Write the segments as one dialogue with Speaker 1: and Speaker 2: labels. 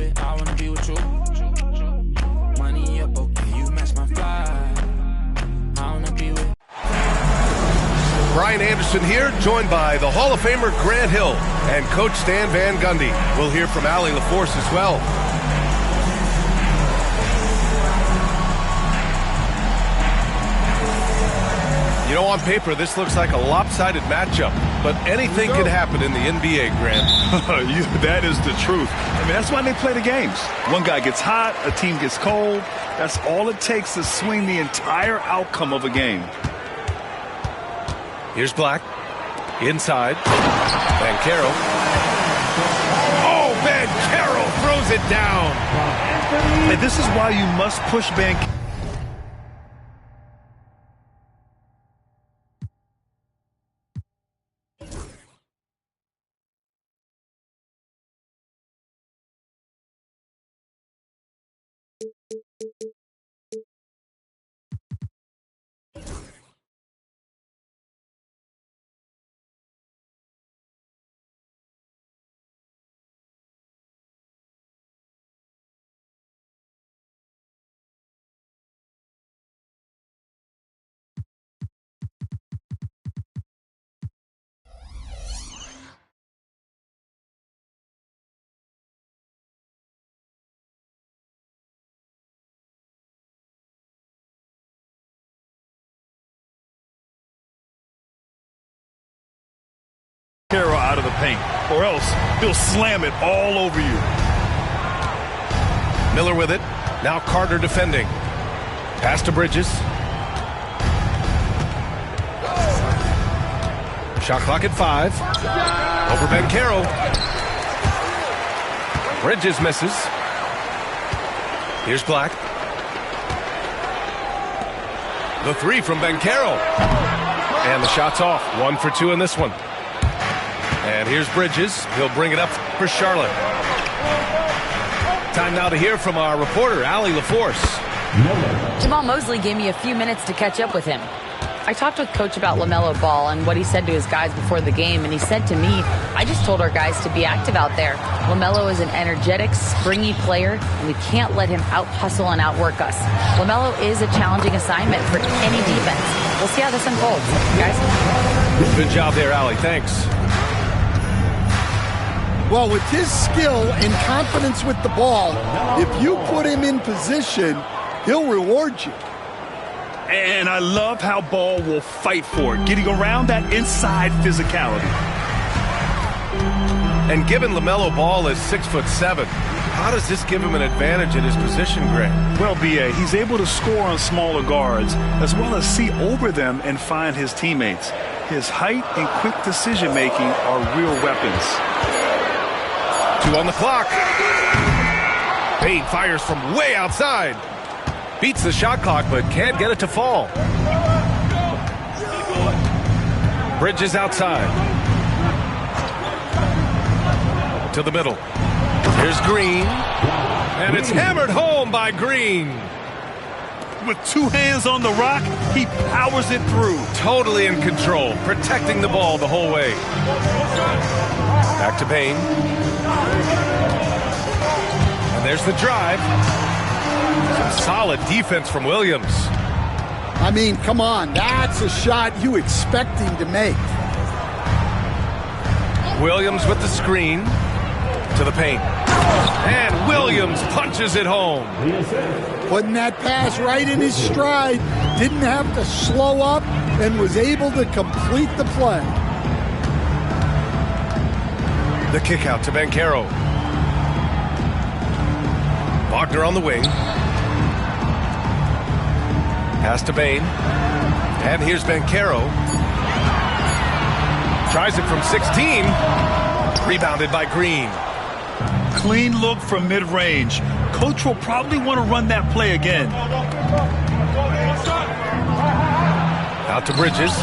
Speaker 1: with, I wanna be with you. Money up, okay, you match my fly. I wanna be with.
Speaker 2: Brian Anderson here, joined by the Hall of Famer Grant Hill and Coach Stan Van Gundy. We'll hear from Allie LaForce as well. You know, on paper, this looks like a lopsided matchup, but anything could happen in the NBA, Grant.
Speaker 3: That is the truth. I mean, that's why they play the games. One guy gets hot, a team gets cold. That's all it takes to swing the entire outcome of a game.
Speaker 2: Here's Black. Inside. Banchero. Oh, Banchero throws it down.
Speaker 3: And this is why you must push Banchero. Out of the paint, or else he'll slam it all over you.
Speaker 2: Miller with it. Now Carter defending. Pass to Bridges. Shot clock at 5. Over Banchero. Bridges misses. Here's Black. The 3 from Banchero. And the shot's off. 1 for 2 in this one. And here's Bridges. He'll bring it up for Charlotte. Time now to hear from our reporter, Allie LaForce.
Speaker 4: Jamal Mosley gave me a few minutes to catch up with him. I talked with Coach about LaMelo Ball and what he said to his guys before the game, and he said to me, I just told our guys to be active out there. LaMelo is an energetic, springy player, and we can't let him out-hustle and outwork us. LaMelo is a challenging assignment for any defense. We'll see how this unfolds. Guys?
Speaker 2: Good job there, Allie. Thanks.
Speaker 5: Well, with his skill and confidence with the ball, if you put him in position, he'll reward you.
Speaker 3: And I love how Ball will fight for it, getting around that inside physicality.
Speaker 2: And given LaMelo Ball is 6'7", how does this give him an advantage in his position, Grant?
Speaker 3: Well, B.A., he's able to score on smaller guards, as well as see over them and find his teammates. His height and quick decision-making are real weapons.
Speaker 2: 2 on the clock. Payne fires from way outside. Beats the shot clock, but can't get it to fall. Bridges outside. To the middle. Here's Green. And it's hammered home by Green.
Speaker 3: With 2 hands on the rock, he powers it through.
Speaker 2: Totally in control, protecting the ball the whole way. Back to Payne. And there's the drive. Some solid defense from Williams.
Speaker 5: I mean, come on. That's a shot you expect him to make.
Speaker 2: Williams with the screen to the paint. And Williams punches it home.
Speaker 5: Putting that pass right in his stride. Didn't have to slow up and was able to complete the play.
Speaker 2: The kick out to Banchero. Wagner on the wing. Pass to Bane. And here's Banchero. Tries it from 16. Rebounded by Green.
Speaker 3: Clean look from mid-range. Coach will probably want to run that play again.
Speaker 2: Out to Bridges.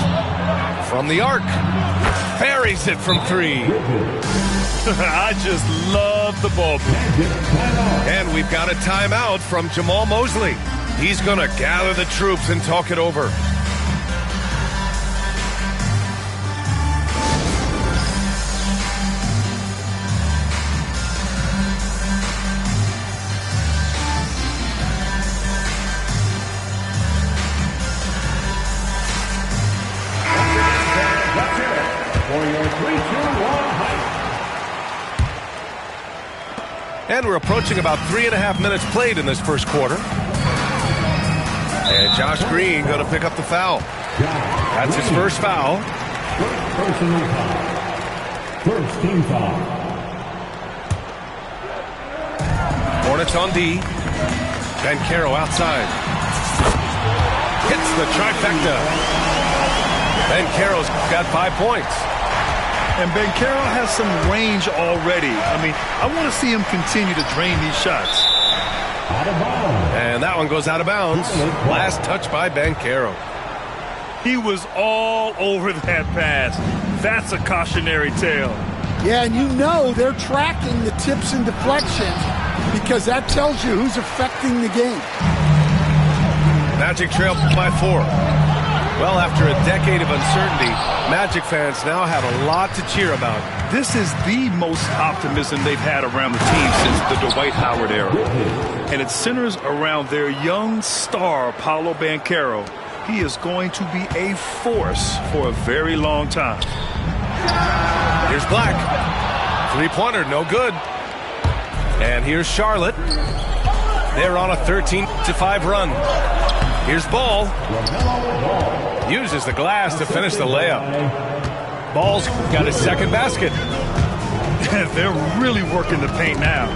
Speaker 2: From the arc. Buries it from 3.
Speaker 3: I just love the ball.
Speaker 2: And we've got a timeout from Jamal Mosley. He's going to gather the troops and talk it over. And we're approaching about 3.5 minutes played in this first quarter. And Josh Green going to pick up the foul. That's his first foul.
Speaker 6: Personal foul. First team foul.
Speaker 2: Hornets on D. Banchero outside. Hits the trifecta. Banchero's got 5 points.
Speaker 3: And Banchero has some range already. I mean, I want to see him continue to drain these shots.
Speaker 6: Out of bounds.
Speaker 2: And that one goes out of bounds. Last touch by Banchero.
Speaker 3: He was all over that pass. That's a cautionary tale.
Speaker 5: Yeah, and you know they're tracking the tips and deflections because that tells you who's affecting the game.
Speaker 2: Magic trail by 4. Well, after a decade of uncertainty, Magic fans now have a lot to cheer about.
Speaker 3: This is the most optimism they've had around the team since the Dwight Howard era. And it centers around their young star, Paolo Banchero. He is going to be a force for a very long time.
Speaker 2: Here's Black. Three-pointer, no good. And here's Charlotte. They're on a 13-5 run. Here's Ball. Uses the glass to finish the layup. Ball's got his second basket.
Speaker 3: They're really working the paint now.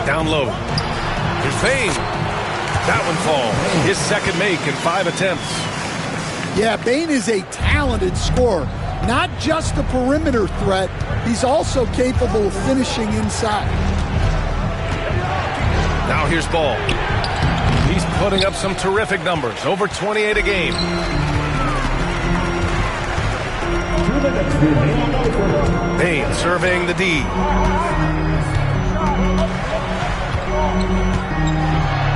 Speaker 2: Down low. Here's Payne. That one falls. His second make in 5 attempts.
Speaker 5: Yeah, Bane is a talented scorer. Not just a perimeter threat, he's also capable of finishing inside.
Speaker 2: Now here's Ball. He's putting up some terrific numbers. Over 28 a game. Payne surveying the D.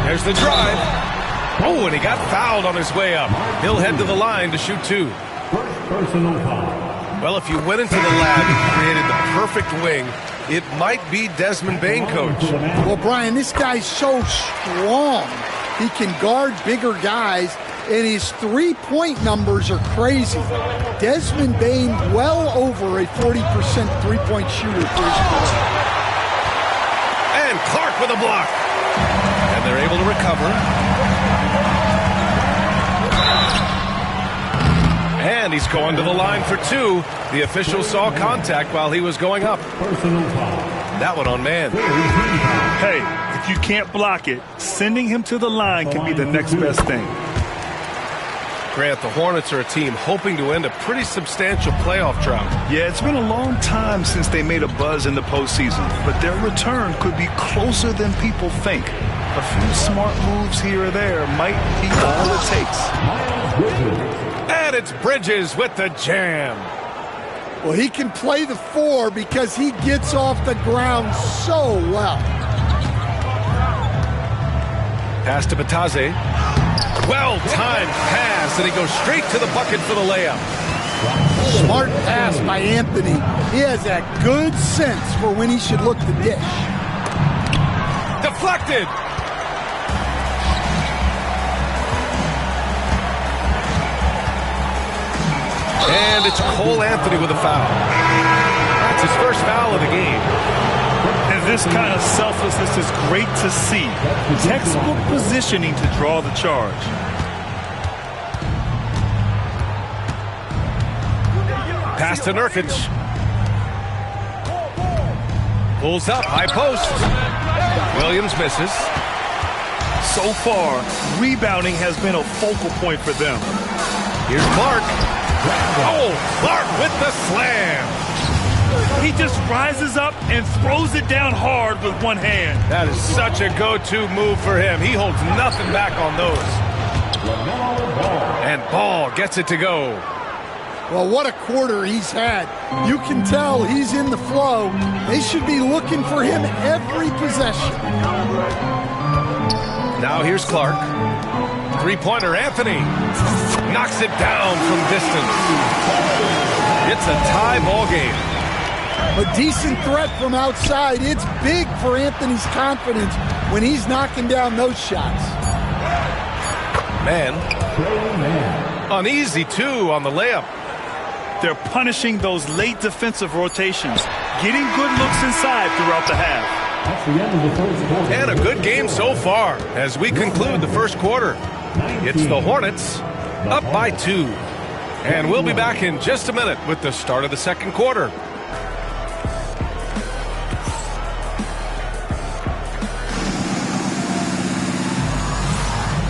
Speaker 2: There's the drive. Oh, and he got fouled on his way up. He'll head to the line to shoot 2.
Speaker 6: Personal foul.
Speaker 2: Well, if you went into the lab and created the perfect wing, it might be Desmond Bane, Coach.
Speaker 5: Well, Brian, this guy's so strong. He can guard bigger guys, and his three-point numbers are crazy. Desmond Bane well over a 40% three-point shooter for his career.
Speaker 2: And Clark with a block. And they're able to recover. And he's going to the line for 2. The official saw contact while he was going up.
Speaker 6: Personal foul.
Speaker 2: That one on man.
Speaker 3: Hey, if you can't block it, sending him to the line can be the next best thing.
Speaker 2: Grant, the Hornets are a team hoping to end a pretty substantial playoff drought.
Speaker 3: Yeah, it's been a long time since they made a buzz in the postseason, but their return could be closer than people think. A few smart moves here or there might be all it takes.
Speaker 2: And it's Bridges with the jam.
Speaker 5: Well, he can play the 4 because he gets off the ground so well.
Speaker 2: Pass to Batase. Well-timed pass, and he goes straight to the bucket for the layup.
Speaker 5: Smart pass by Anthony. He has that good sense for when he should look to dish.
Speaker 2: Deflected. And it's Cole Anthony with a foul. That's his first foul of the game.
Speaker 3: And this kind of selflessness is great to see. Textbook positioning to draw the charge.
Speaker 2: Pass to Nurkic. Pulls up, high post. Williams misses.
Speaker 3: So far, rebounding has been a focal point for them.
Speaker 2: Here's Clark. Oh, Clark with the slam.
Speaker 3: He just rises up and throws it down hard with one hand.
Speaker 2: That is such a go-to move for him. He holds nothing back on those. And Ball gets it to go.
Speaker 5: Well, what a quarter he's had. You can tell he's in the flow. They should be looking for him every possession.
Speaker 2: Now here's Clark. Three-pointer, Anthony. Knocks it down from distance. It's a tie ball game.
Speaker 5: A decent threat from outside. It's big for Anthony's confidence when he's knocking down those shots.
Speaker 2: Man. Uneasy, too, on the layup.
Speaker 3: They're punishing those late defensive rotations, getting good looks inside throughout the half.
Speaker 6: That's the end of the first quarter.
Speaker 2: And a good game so far as we conclude the first quarter. It's the Hornets up by 2. And we'll be back in just a minute with the start of the second quarter.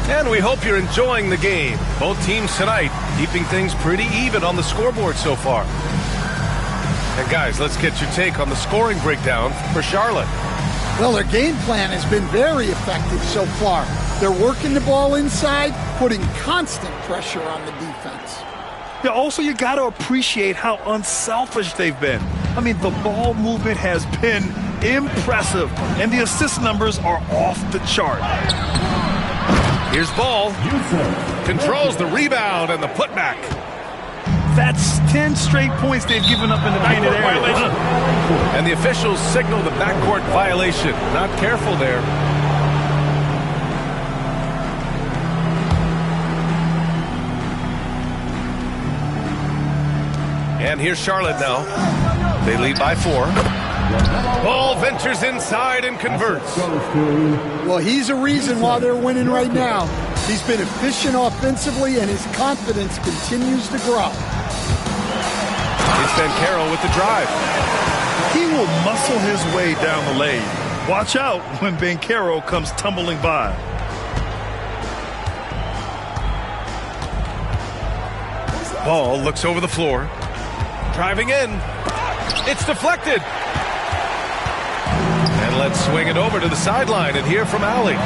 Speaker 2: And we hope you're enjoying the game. Both teams tonight keeping things pretty even on the scoreboard so far. And guys, let's get your take on the scoring breakdown for Charlotte.
Speaker 5: Well, their game plan has been very effective so far. They're working the ball inside, putting constant pressure on the defense.
Speaker 3: Yeah, also, you got to appreciate how unselfish they've been. I mean, the ball movement has been impressive, and the assist numbers are off the chart.
Speaker 2: Here's Ball. Controls the rebound and the putback.
Speaker 3: That's 10 straight points they've given up in the painted area.
Speaker 2: And the officials signal the backcourt violation. Not careful there. And here's Charlotte now. They lead by 4. Ball ventures inside and converts.
Speaker 5: Well, he's a reason why they're winning right now. He's been efficient offensively, and his confidence continues to grow.
Speaker 2: It's Banchero with the drive.
Speaker 3: He will muscle his way down the lane. Watch out when Banchero comes tumbling by.
Speaker 2: Ball looks over the floor. Driving in. It's deflected. And let's swing it over to the sideline and hear from Allie.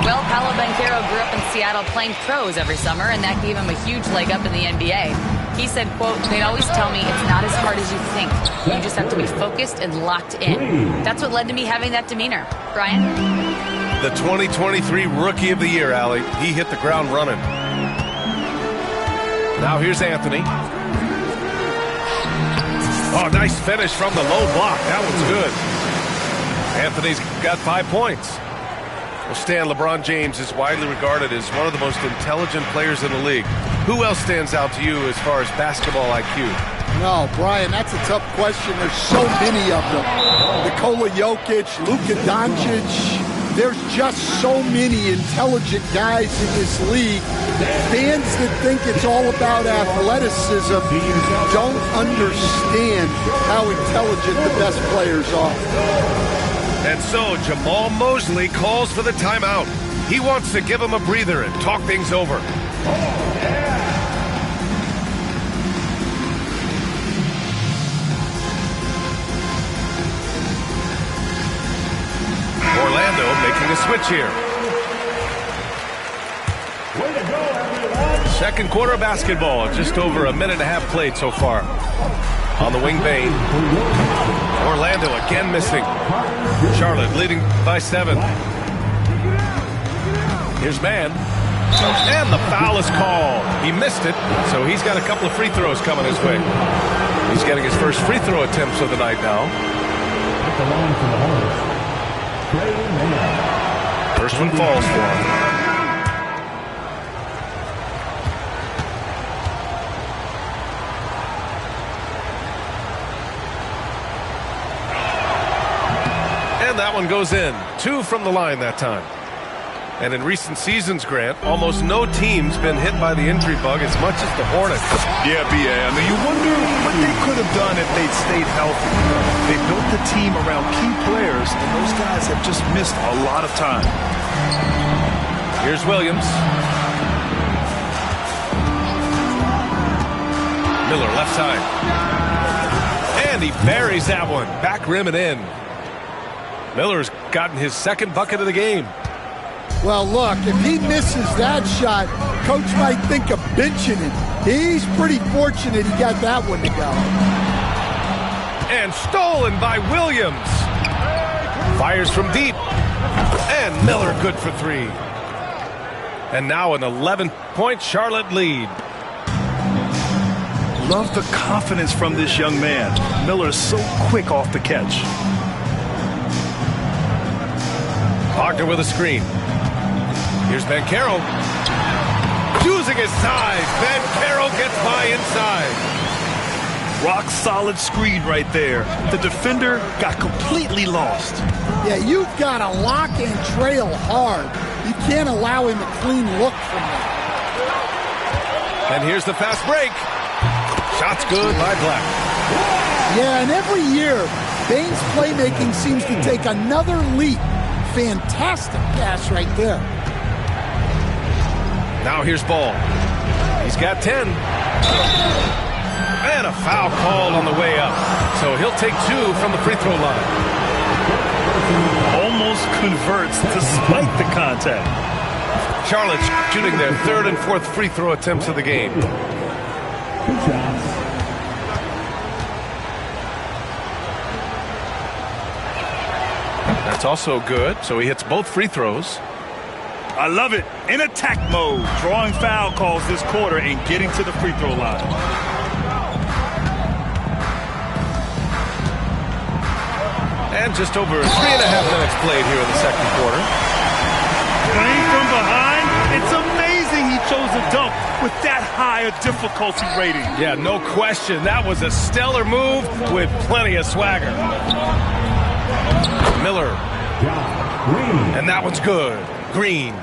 Speaker 4: Well, Paolo Banchero grew up in Seattle playing pros every summer, and that gave him a huge leg up in the NBA. He said, quote, "They'd always tell me it's not as hard as you think. You just have to be focused and locked in." That's what led to me having that demeanor. Brian?
Speaker 2: The 2023 Rookie of the Year, Allie. He hit the ground running. Now here's Anthony. Oh, nice finish from the low block. That one's good. Anthony's got 5 points. Well, Stan, LeBron James is widely regarded as one of the most intelligent players in the league. Who else stands out to you as far as basketball IQ?
Speaker 5: No, Brian, that's a tough question. There's so many of them. Nikola Jokic, Luka Doncic. There's just so many intelligent guys in this league. Fans that think it's all about athleticism don't understand how intelligent the best players are.
Speaker 2: And so Jamal Mosley calls for the timeout. He wants to give him a breather and talk things over. Orlando making a switch here. Second quarter of basketball, just over a minute and a half played so far. On the wing, Bane. Orlando again missing. Charlotte leading by 7. Here's Mann. And the foul is called. He missed it, so he's got a couple of free throws coming his way. He's getting his first free throw attempts of the night now. First one falls for him. And that one goes in. 2 from the line that time. And in recent seasons, Grant, almost no team's been hit by the injury bug as much as the Hornets.
Speaker 3: Yeah, B.A. I mean, you wonder what they could have done if they'd stayed healthy. They built the team around key players, and those guys have just missed a lot of time.
Speaker 2: Here's Williams. Miller left side. And he buries that one. Back rim and in. Miller's gotten his second bucket of the game.
Speaker 5: Well, look, if he misses that shot, coach might think of benching him. He's pretty fortunate he got that one to go.
Speaker 2: And stolen by Williams. Fires from deep. And Miller good for 3. And now an 11-point Charlotte lead.
Speaker 3: Love the confidence from this young man. Miller's so quick off the catch.
Speaker 2: Wagner with a screen. Here's Banchero. Using his size. Banchero gets by inside.
Speaker 3: Rock-solid screen right there. The defender got completely lost.
Speaker 5: Yeah, you've got to lock and trail hard. You can't allow him a clean look from there.
Speaker 2: And here's the fast break. Shot's good by Black.
Speaker 5: Yeah, and every year, Bane's playmaking seems to take another leap. Fantastic pass right there.
Speaker 2: Now here's Ball. He's got 10. And a foul called on the way up. So he'll take 2 from the free throw line.
Speaker 3: Almost converts despite the contact.
Speaker 2: Charlotte shooting their 3rd and 4th free throw attempts of the game. That's also good. So he hits both free throws.
Speaker 3: I love it. In attack mode, drawing foul calls this quarter and getting to the free throw line.
Speaker 2: And just over 3.5 minutes played here in the second quarter.
Speaker 3: Playing from behind, it's amazing he chose a dunk with that high a difficulty rating.
Speaker 2: Yeah, no question. That was a stellar move with plenty of swagger. Miller. And that one's good. Green.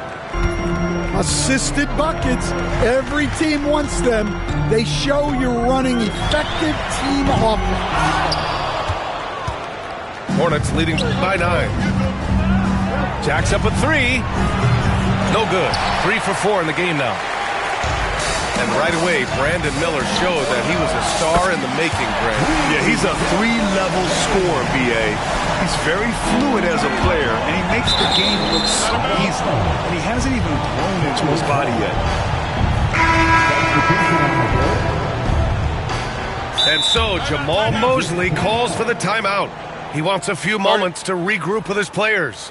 Speaker 5: Assisted buckets. Every team wants them. They show you're running effective team offense.
Speaker 2: Hornets leading by 9. Jacks up a 3. No good. 3 for 4 in the game now. And right away, Brandon Miller showed that he was a star in the making, Brandon.
Speaker 3: Yeah, he's a 3-level scorer, B.A. He's very fluid as a player, and he makes the game look so easy. And he hasn't even grown into his body yet.
Speaker 2: And so, Jamal Mosley calls for the timeout. He wants a few moments to regroup with his players.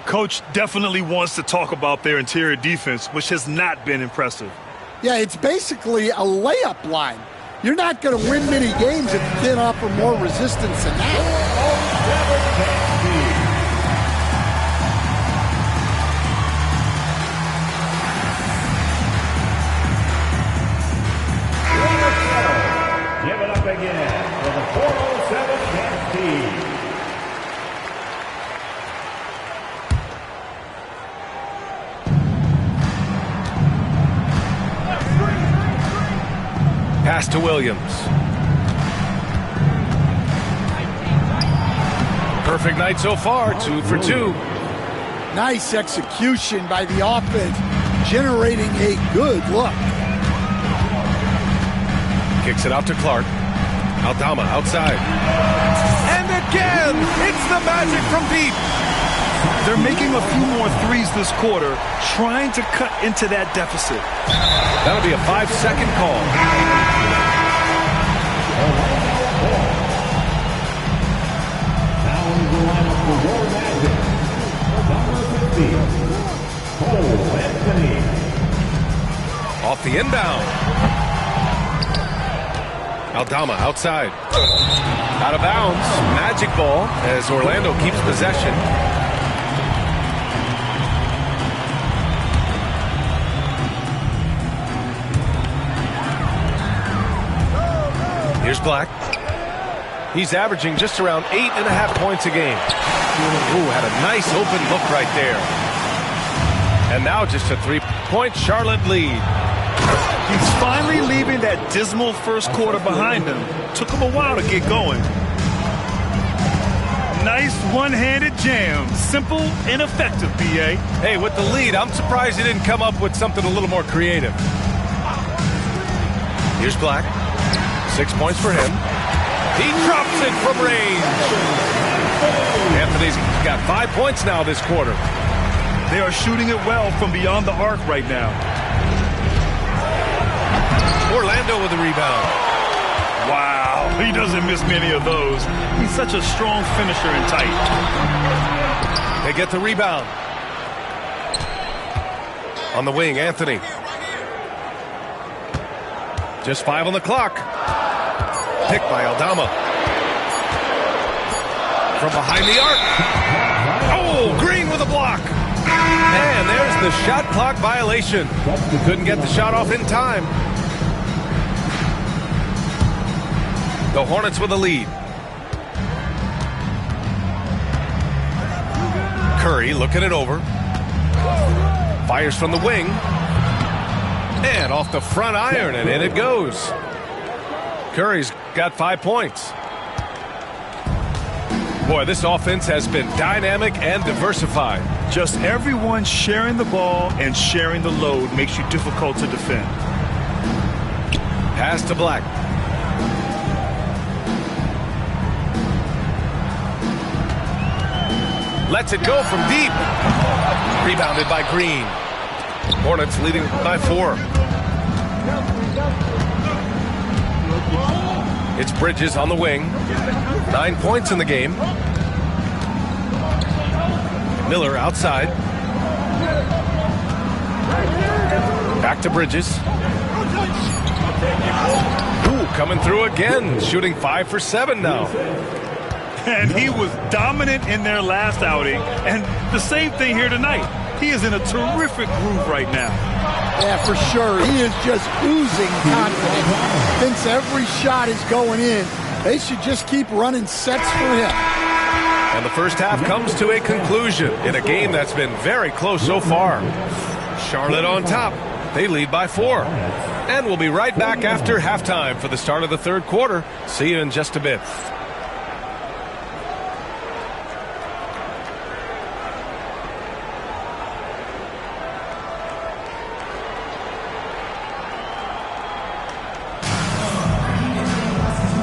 Speaker 3: Coach definitely wants to talk about their interior defense, which has not been impressive.
Speaker 5: Yeah, it's basically a layup line. You're not going to win many games if you can't offer more resistance than that.
Speaker 6: Give it up again for the 407 Kansas City.
Speaker 2: Pass to Williams. Perfect night so far, 2 for 2.
Speaker 5: Nice execution by the offense, generating a good look.
Speaker 2: Kicks it out to Clark. Aldama outside. And again, it's the Magic from deep.
Speaker 3: They're making a few more threes this quarter, trying to cut into that deficit.
Speaker 2: That'll be a 5-second call.
Speaker 6: Now in the lineup for your Magic, number 50, Cole Anthony.
Speaker 2: Off the inbound. Aldama outside. Out of bounds. Magic ball as Orlando keeps possession. Here's Black. He's averaging just around 8.5 points a game. Ooh, had a nice open look right there. And now just a 3-point Charlotte lead.
Speaker 3: He's finally leaving that dismal first quarter behind him. Took him a while to get going. Nice one-handed jam. Simple and effective, B.A.
Speaker 2: Hey, with the lead, I'm surprised he didn't come up with something a little more creative. Here's Black. 6 points for him. He drops it from range. Anthony's got 5 points now this quarter.
Speaker 3: They are shooting it well from beyond the arc right now.
Speaker 2: Orlando with the rebound.
Speaker 3: Wow, he doesn't miss many of those. He's such a strong finisher and tight.
Speaker 2: They get the rebound. On the wing, Anthony. Just 5 on the clock. Picked by Aldama. From behind the arc. Oh, Green with a block. And there's the shot clock violation. Couldn't get the shot off in time. The Hornets with a lead. Curry looking it over. Fires from the wing. And off the front iron, and in it goes. Curry's got 5 points. Boy, this offense has been dynamic and diversified.
Speaker 3: Just everyone sharing the ball and sharing the load makes you difficult to defend.
Speaker 2: Pass to Black. Lets it go from deep. Rebounded by Green. Hornets leading by 4. It's Bridges on the wing. 9 points in the game. Miller outside. Back to Bridges. Ooh, coming through again. Shooting 5 for 7 now.
Speaker 3: And he was dominant in their last outing. And the same thing here tonight. He is in a terrific groove right now.
Speaker 5: Yeah, for sure. He is just oozing confidence. Thinks every shot is going in. They should just keep running sets for him.
Speaker 2: And the first half comes to a conclusion in a game that's been very close so far. Charlotte on top. They lead by 4. And we'll be right back after halftime for the start of the third quarter. See you in just a bit.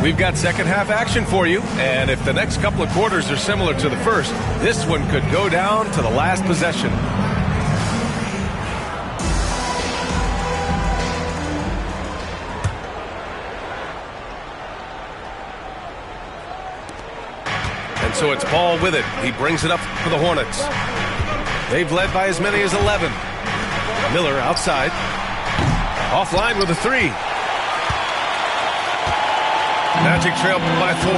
Speaker 2: We've got second half action for you, and if the next couple of quarters are similar to the first, this one could go down to the last possession. And so it's Ball with it. He brings it up for the Hornets. They've led by as many as 11. Miller outside. Offline with a 3. Magic trail by 4.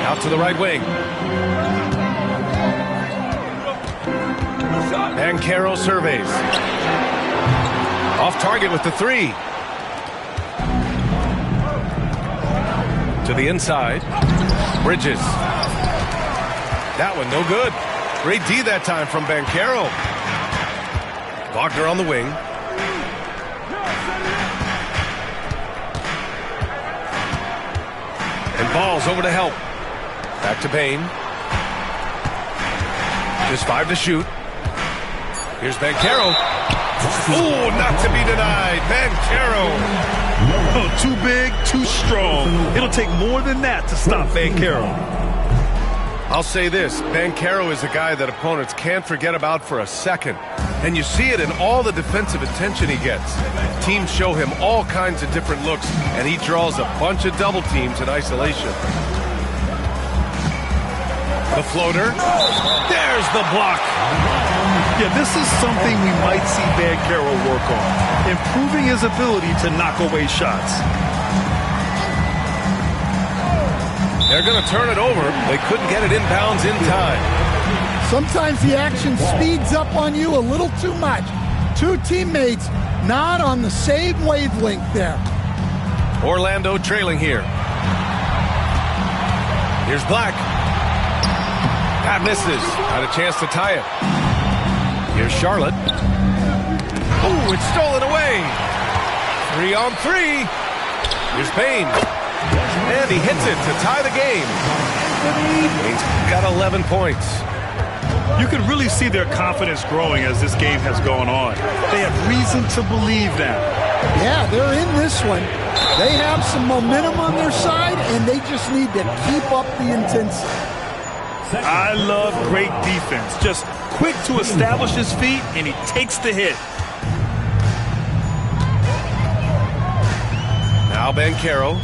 Speaker 2: Out to the right wing. Banchero surveys. Off target with the 3. To the inside. Bridges. That one no good. Great D that time from Banchero. Wagner on the wing. Ball's over to help. Back to Payne. Just 5 to shoot. Here's Banchero. Oh, not to be denied. Banchero.
Speaker 3: Oh, too big, too strong. It'll take more than that to stop Banchero.
Speaker 2: I'll say this. Banchero is a guy that opponents can't forget about for a second. And you see it in all the defensive attention he gets. Teams show him all kinds of different looks, and he draws a bunch of double teams in isolation. The floater. There's the block.
Speaker 3: Yeah, this is something we might see Banchero work on. Improving his ability to knock away shots.
Speaker 2: They're going to turn it over. They couldn't get it inbounds in time.
Speaker 5: Sometimes the action speeds up on you a little too much. Two teammates not on the same wavelength there.
Speaker 2: Orlando trailing here. Here's Black. That misses. Had a chance to tie it. Here's Charlotte. Oh, it's stolen away. 3 on 3. Here's Payne. And he hits it to tie the game. Payne's got 11 points.
Speaker 3: You can really see their confidence growing as this game has gone on. They have reason to believe that.
Speaker 5: Yeah, they're in this one. They have some momentum on their side, and they just need to keep up the intensity.
Speaker 3: I love great defense. Just quick to establish his feet, and he takes the hit.
Speaker 2: Now Banchero.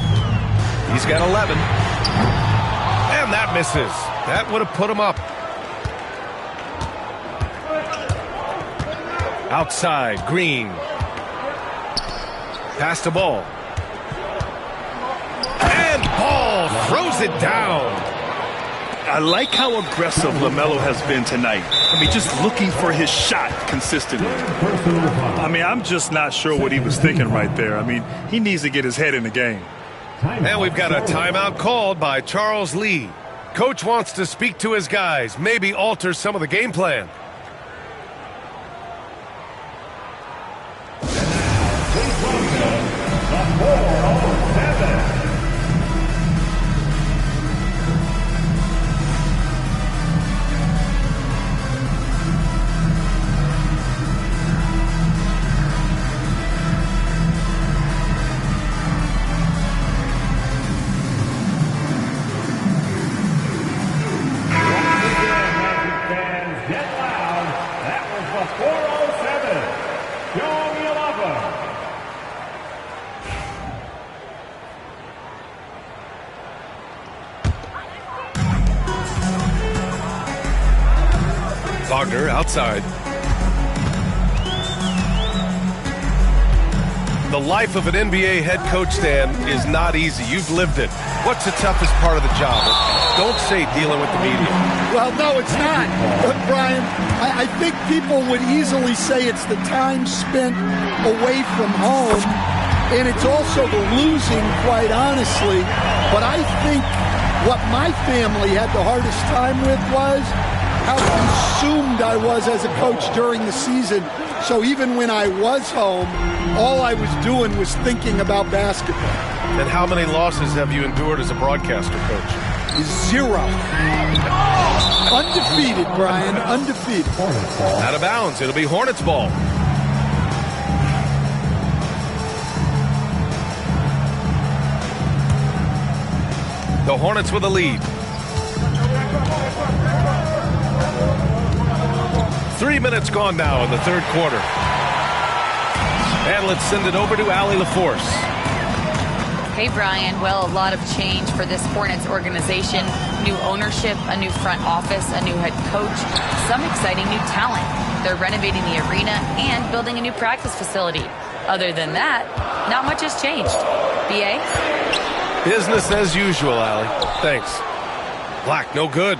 Speaker 2: He's got 11. And that misses. That would have put him up. Outside, Green. Pass to Ball. And Ball throws it down.
Speaker 3: I like how aggressive LaMelo has been tonight. I mean, just looking for his shot consistently. I mean, I'm just not sure what he was thinking right there. I mean, he needs to get his head in the game.
Speaker 2: And we've got a timeout called by Charles Lee. Coach wants to speak to his guys, maybe alter some of the game plan. Wagner outside. The life of an NBA head coach, Stan, is not easy. You've lived it. What's the toughest part of the job? Don't say dealing with the media.
Speaker 5: Well, no, it's not. But, Brian, I think people would easily say it's the time spent away from home, and it's also the losing, quite honestly. But I think what my family had the hardest time with was how consumed I was as a coach during the season. So even when I was home, all I was doing was thinking about basketball.
Speaker 2: And how many losses have you endured as a broadcaster, Coach?
Speaker 5: 0. Undefeated, Brian, undefeated.
Speaker 2: Out of bounds. It'll be Hornets ball. The Hornets with a lead. 3 minutes gone now in the third quarter. And let's send it over to Allie LaForce.
Speaker 4: Hey, Brian. Well, a lot of change for this Hornets organization. New ownership, a new front office, a new head coach, some exciting new talent. They're renovating the arena and building a new practice facility. Other than that, not much has changed. B.A.?
Speaker 2: Business as usual, Allie. Thanks. Black, no good.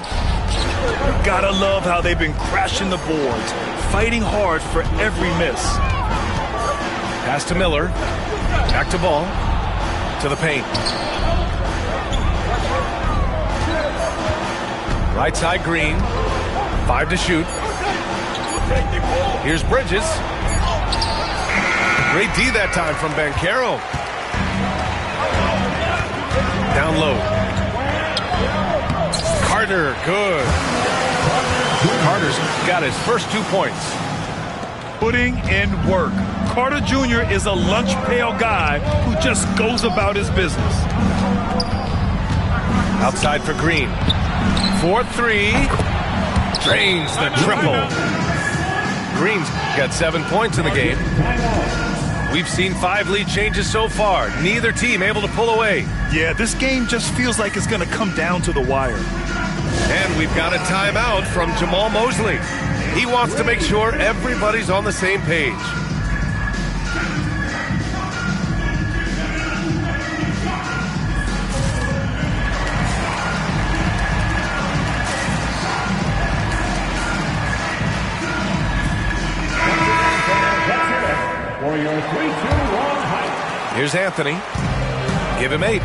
Speaker 3: Gotta love how they've been crashing the boards, fighting hard for every miss.
Speaker 2: Pass to Miller. Back to ball. To the paint. Right side, Green. 5 to shoot. Here's Bridges. Great D that time from Banchero. Down low. Carter, good. Carter's got his first 2 points.
Speaker 3: Putting in work. Carter Jr. is a lunch pail guy who just goes about his business.
Speaker 2: Outside for Green. 4-3. Drains the triple. Green's got 7 points in the game. We've seen 5 lead changes so far. Neither team able to pull away.
Speaker 3: Yeah, this game just feels like it's going to come down to the wire.
Speaker 2: And we've got a timeout from Jamal Mosley. He wants to make sure everybody's on the same page.
Speaker 6: For your 3-2-1 hike.
Speaker 2: Here's Anthony. Give him 8.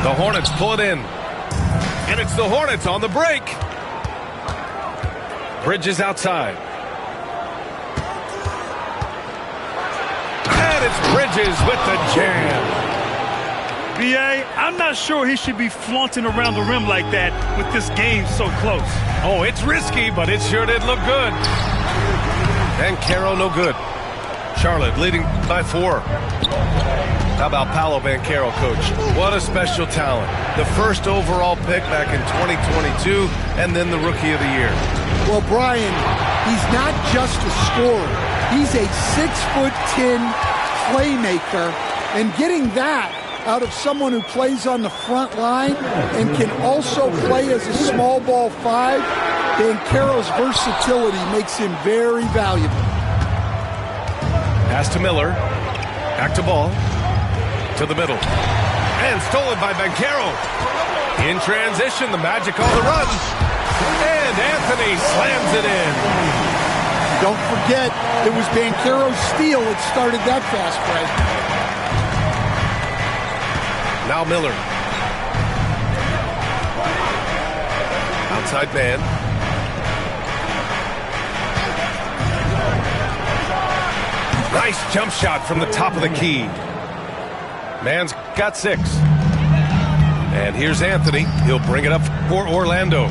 Speaker 2: The Hornets pull it in. And it's the Hornets on the break. Bridges outside. And it's Bridges with the jam.
Speaker 3: B.A., I'm not sure he should be flaunting around the rim like that with this game so close.
Speaker 2: Oh, it's risky, but it sure did look good. And Caro no good. Charlotte leading by 4. How about Paolo Banchero, Coach? What a special talent. The first overall pick back in 2022, and then the Rookie of the Year.
Speaker 5: Well, Brian, he's not just a scorer. He's a 6'10" playmaker, and getting that out of someone who plays on the front line and can also play as a small ball 5, Banchero's versatility makes him very valuable.
Speaker 2: Pass to Miller. Back to ball. To the middle. And stolen by Banchero. In transition, the Magic on the run. And Anthony slams it in.
Speaker 5: Don't forget, it was Banchero's steal that started that fast break.
Speaker 2: Now Miller. Outside man. Nice jump shot from the top of the key. Man's got 6. And here's Anthony. He'll bring it up for Orlando.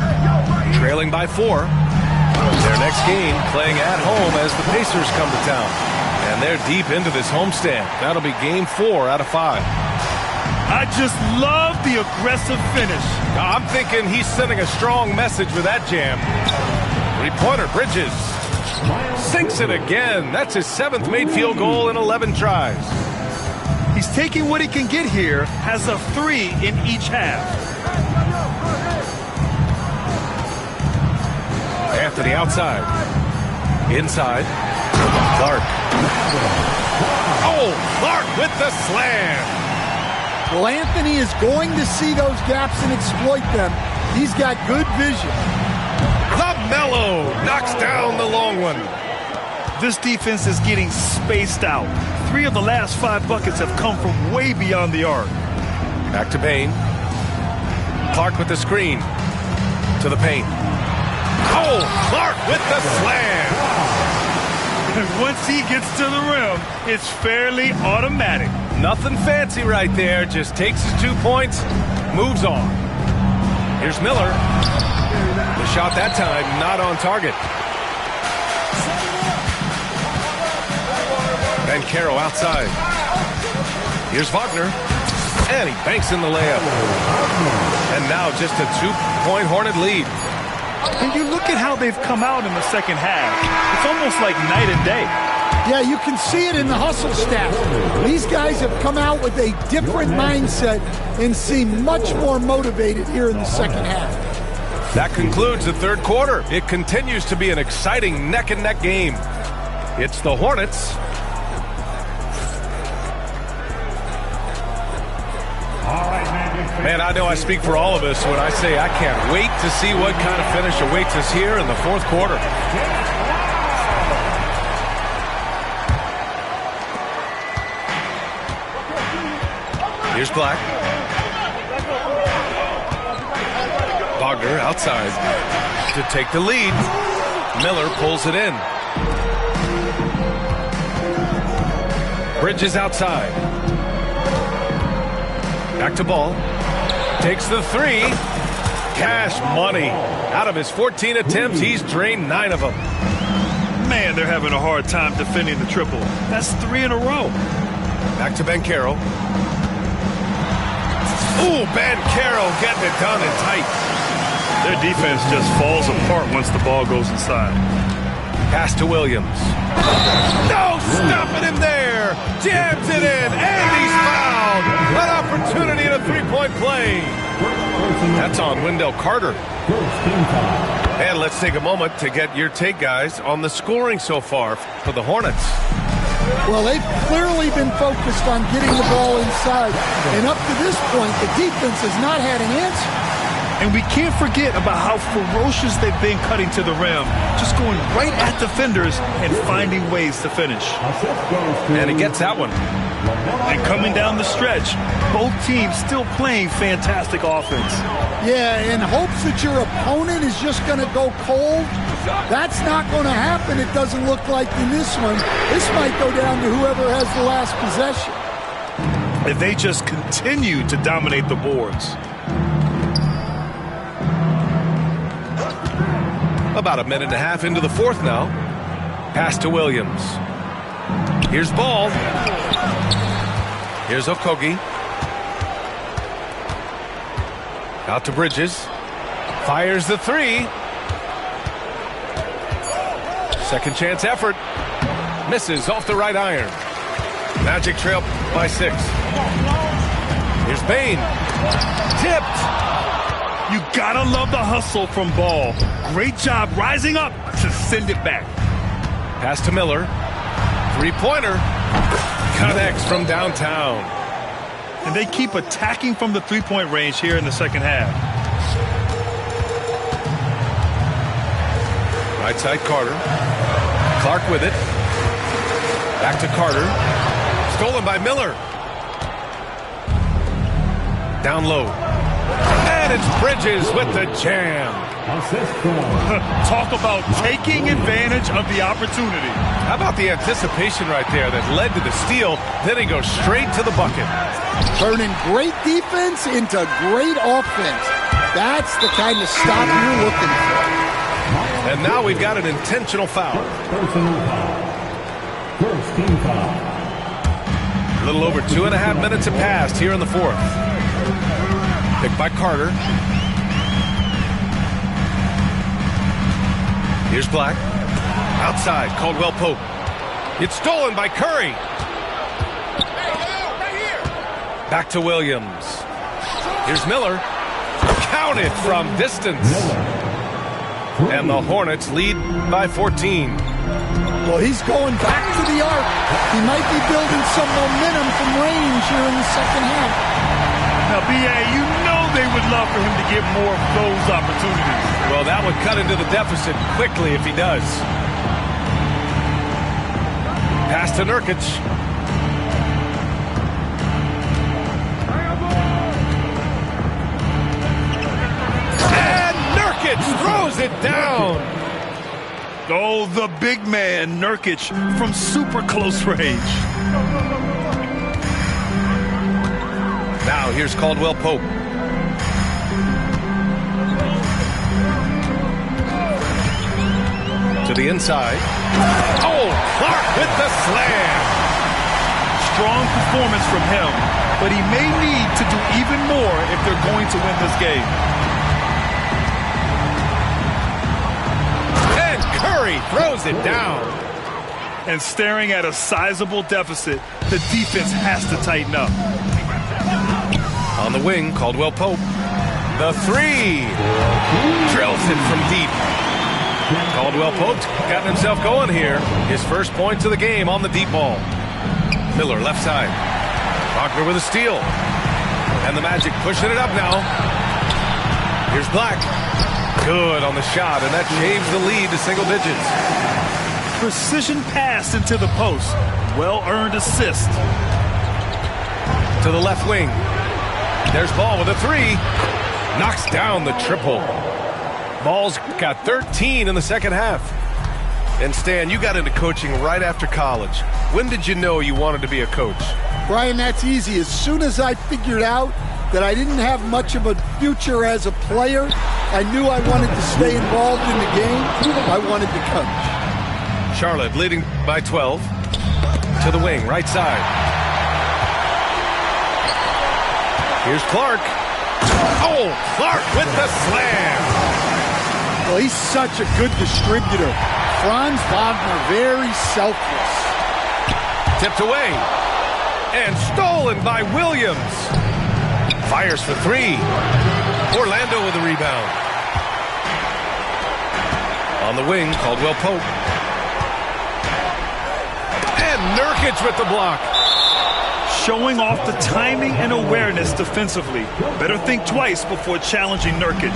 Speaker 2: Trailing by 4. Their next game playing at home as the Pacers come to town. And they're deep into this homestand. That'll be game 4 out of 5.
Speaker 3: I just love the aggressive finish.
Speaker 2: I'm thinking he's sending a strong message with that jam. 3-pointer, Bridges. Sinks it again. That's his 7th made field goal in 11 tries.
Speaker 3: He's taking what he can get here, has a 3 in each half.
Speaker 2: Anthony outside. Inside. Clark. Oh, Clark with the slam.
Speaker 5: Well, Anthony is going to see those gaps and exploit them. He's got good vision.
Speaker 2: LaMelo knocks down the long one.
Speaker 3: This defense is getting spaced out. 3 of the last 5 buckets have come from way beyond the arc.
Speaker 2: Back to Payne. Clark with the screen. To the paint. Oh, Clark with the slam.
Speaker 3: And once he gets to the rim, it's fairly automatic.
Speaker 2: Nothing fancy right there. Just takes his 2 points, moves on. Here's Miller. The shot that time not on target. Banchero outside. Here's Wagner. And he banks in the layup. And now just a 2-point Hornet lead.
Speaker 3: And you look at how they've come out in the second half. It's almost like night and day.
Speaker 5: Yeah, you can see it in the hustle stat. These guys have come out with a different mindset and seem much more motivated here in the second half.
Speaker 2: That concludes the third quarter. It continues to be an exciting neck-and-neck game. It's the Hornets. Man, I know I speak for all of us when I say I can't wait to see what kind of finish awaits us here in the fourth quarter. Here's Black. Wagner outside to take the lead. Miller pulls it in. Bridges outside. Back to Ball. Takes the 3. Cash money. Out of his 14 attempts, he's drained 9 of them.
Speaker 3: Man, they're having a hard time defending the triple. That's 3 in a row.
Speaker 2: Back to Banchero. Ooh, Banchero getting it done and tight.
Speaker 3: Their defense just falls apart once the ball goes inside.
Speaker 2: Pass to Williams. No, stopping him there. Jams it in, and he's fouled. An opportunity in a 3-point play. That's on Wendell Carter. And let's take a moment to get your take, guys, on the scoring so far for the Hornets.
Speaker 5: Well, they've clearly been focused on getting the ball inside. And up to this point, the defense has not had an answer.
Speaker 3: And we can't forget about how ferocious they've been cutting to the rim. Just going right at defenders and finding ways to finish.
Speaker 2: And he gets that one.
Speaker 3: And coming down the stretch, both teams still playing fantastic offense.
Speaker 5: Yeah, in hopes that your opponent is just going to go cold. That's not going to happen, it doesn't look like in this one. This might go down to whoever has the last possession.
Speaker 3: If they just continue to dominate the boards.
Speaker 2: About a minute and a half into the fourth now. Pass to Williams. Here's Ball. Here's Okogie. Out to Bridges. Fires the 3. Second chance effort. Misses off the right iron. Magic trail by 6. Here's Bane. Tipped.
Speaker 3: You gotta love the hustle from Ball. Great job rising up to send it back.
Speaker 2: Pass to Miller. 3-pointer. Connects from downtown.
Speaker 3: And they keep attacking from the three-point range here in the second half.
Speaker 2: Right side, Carter. Clark with it. Back to Carter. Stolen by Miller. Down low. And it's Bridges with the jam.
Speaker 3: Talk about taking advantage of the opportunity.
Speaker 2: How about the anticipation right there that led to the steal? Then he goes straight to the bucket.
Speaker 5: Turning great defense into great offense. That's the kind of stop you're looking for.
Speaker 2: And now we've got an intentional foul.
Speaker 6: First team foul.
Speaker 2: A little over 2.5 minutes have passed here in the fourth. Picked by Carter. Here's Black. Outside, Caldwell Pope. It's stolen by Curry. Back to Williams. Here's Miller. Counted from distance. And the Hornets lead by 14.
Speaker 5: Well, he's going back to the arc. He might be building some momentum from range here in the second half.
Speaker 3: Now, B.A., you know they would love for him to get more of those opportunities.
Speaker 2: Well, that would cut into the deficit quickly if he does. Pass to Nurkic. And Nurkic throws it down.
Speaker 3: Oh, the big man, Nurkic, from super close range.
Speaker 2: Now here's Caldwell Pope. To the inside. Oh, Clark with the slam.
Speaker 3: Strong performance from him, but he may need to do even more if they're going to win this game.
Speaker 2: And Curry throws it down.
Speaker 3: And staring at a sizable deficit, the defense has to tighten up.
Speaker 2: On the wing, Caldwell Pope. The three. Drills it from deep. Caldwell Pope's gotten himself going here. His first points of the game on the deep ball. Miller left side. Wagner with a steal. And the Magic pushing it up now. Here's Black. Good on the shot, and that shaves the lead to single digits.
Speaker 3: Precision pass into the post. Well-earned assist.
Speaker 2: To the left wing. There's Ball with a three. Knocks down the triple. Ball's got 13 in the second half. And Stan, you got into coaching right after college. When did you know you wanted to be a coach?
Speaker 5: Brian, that's easy. As soon as I figured out that I didn't have much of a future as a player, I knew I wanted to stay involved in the game. I wanted to coach.
Speaker 2: Charlotte leading by 12. To the wing, right side. Here's Clark. Oh, Clark with the slam.
Speaker 5: Well, he's such a good distributor. Franz Wagner, very selfless.
Speaker 2: Tipped away. And stolen by Williams. Fires for three. Orlando with the rebound. On the wing, Caldwell Pope. And Nurkic with the block.
Speaker 3: Showing off the timing and awareness defensively. Better think twice before challenging Nurkic.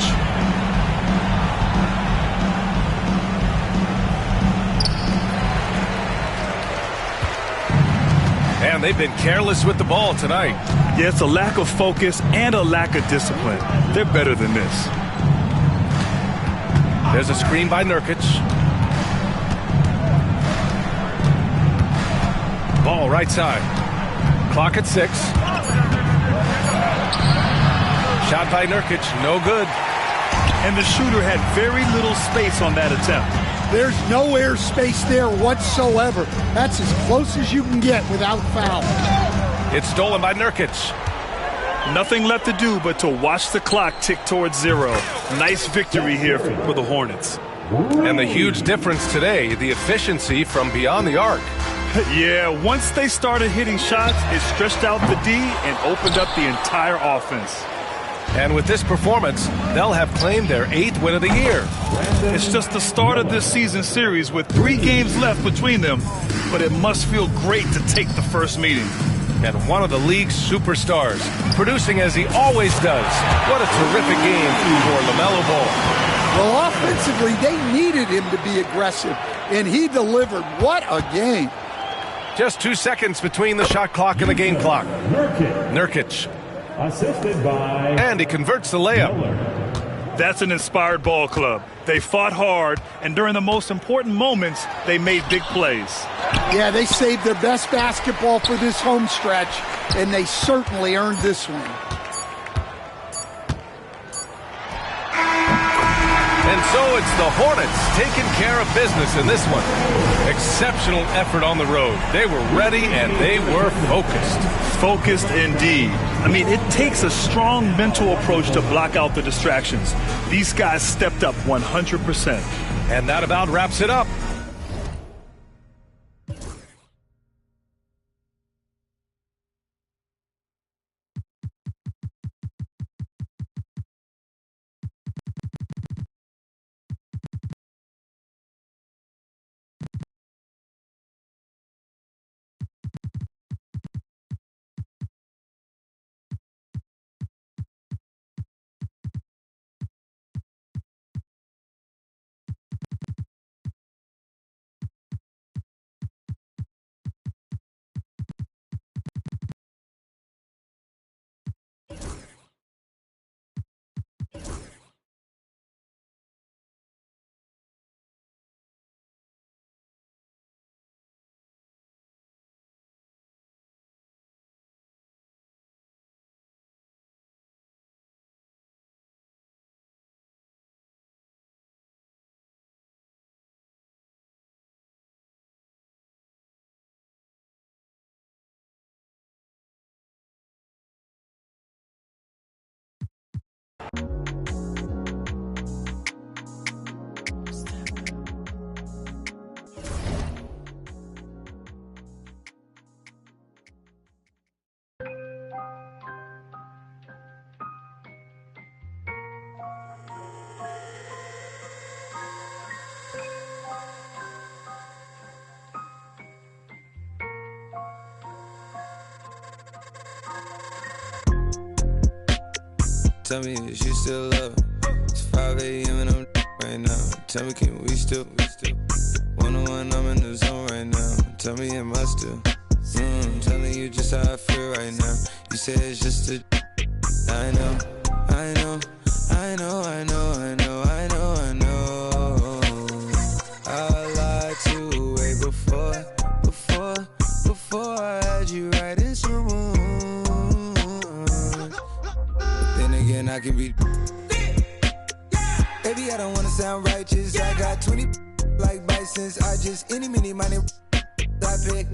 Speaker 2: And they've been careless with the ball tonight.
Speaker 3: Yeah, it's a lack of focus and a lack of discipline. They're better than this.
Speaker 2: There's a screen by Nurkic. Ball right side. Clock at 6. Shot by Nurkic, no good.
Speaker 3: And the shooter had very little space on that attempt.
Speaker 5: There's no air space there whatsoever. That's as close as you can get without foul.
Speaker 2: It's stolen by Nurkic.
Speaker 3: Nothing left to do but to watch the clock tick towards 0. Nice victory here for the Hornets.
Speaker 2: And the huge difference today, the efficiency from beyond the arc.
Speaker 3: Yeah, once they started hitting shots, it stretched out the D and opened up the entire offense.
Speaker 2: And with this performance, they'll have claimed their 8th win of the year.
Speaker 3: It's just the start of this season series with 3 games left between them, but it must feel great to take the first meeting.
Speaker 2: and one of the league's superstars, producing as he always does. What a terrific game for LaMelo Ball.
Speaker 5: Well, offensively, they needed him to be aggressive, and he delivered. What a game.
Speaker 2: Just 2 seconds between the shot clock and the game clock. Nurkic.
Speaker 6: Assisted by...
Speaker 2: And he converts the layup.
Speaker 3: That's an inspired ball club. They fought hard, and during the most important moments, they made big plays.
Speaker 5: Yeah, they saved their best basketball for this home stretch, and they certainly earned this one.
Speaker 2: And so it's the Hornets taking care of business in this one. Exceptional effort on the road. They were ready and they were focused.
Speaker 3: Focused indeed. I mean, it takes a strong mental approach to block out the distractions. These guys stepped up 100%.
Speaker 2: And that about wraps it up.
Speaker 7: Tell me if you still love it. It's 5 a.m. and I'm right now. Tell me, can we still? One-on-one, I'm in the zone right now. Tell me, am I still? Telling you just how I feel right now. You say it's just a... I know. I lied to way before I had you right in some room. But then again, I can be... Baby, I don't wanna sound righteous. I got 20 like Bisons. I just any money I pick.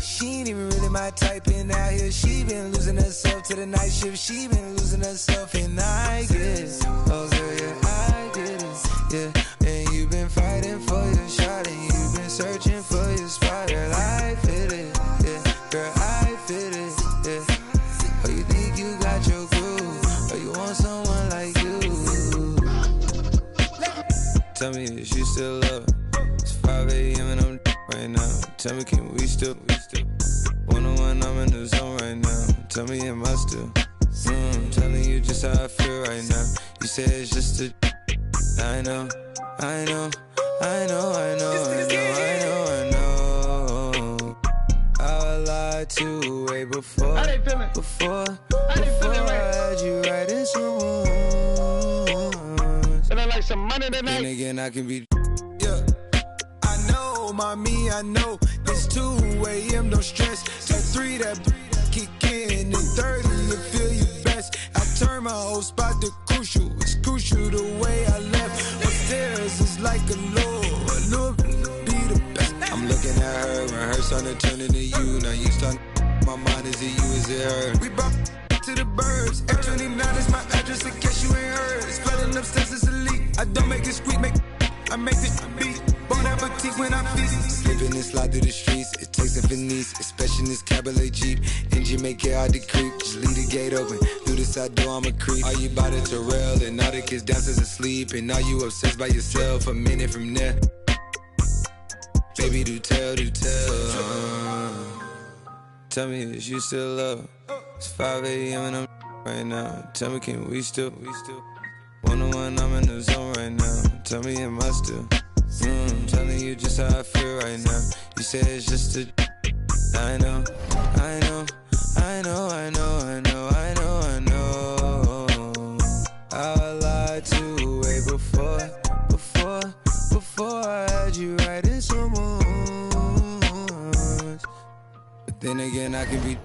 Speaker 7: She ain't even really my type in out here. She been losing herself to the night shift. She been losing herself and I get it. Oh girl, yeah, I get it. Yeah, and you've been fighting for your shot and you've been searching for your spot. Girl, I feel it. Yeah, girl, I feel it. Yeah. Oh, you think you got your groove? Or you want someone like you? Tell me if you still love it. It's 5 a.m. and I'm right now. Tell me, can we still? One-on-one, I'm in the zone right now. Tell me, am I still? Telling you just how I feel right now. You say it's just a... I know. I lied to way before I had you right in some rooms.
Speaker 8: And I like some money tonight.
Speaker 7: Then again, I can be... Yeah. I know, mommy, I know. It's 2 a.m., no stress. At 3, that kick in. And 30, you feel you best. I turn my whole spot to crucial. It's crucial the way I left. Upstairs is like a look, be the best. I'm looking at her, rehearse on it, turning to you. Now you start, my mind, is it you, is it her? We brought to the birds. F29 is my address in case you ain't heard. It's flooding upstairs, it's a leak. I don't make it squeak, I make it beat. Bon appetit when I feast. Slipping and slide through the streets. It takes a finesse, especially in this cabaret Jeep. Engine make it hard to creep. Just leave the gate open. Through the side door, I'm a creep. Are you by the Terrell? And all the kids downstairs asleep. And are you obsessed by yourself? A minute from there. Baby, do tell. Tell me, is you still love? It's 5 a.m. and I'm right now. Tell me, can we still? One-on-one, I'm in the zone right now. Tell me, am I still? Telling you just how I feel right now. You say it's just a. I know. I lied to way before I had you right in someone. But then again, I can be.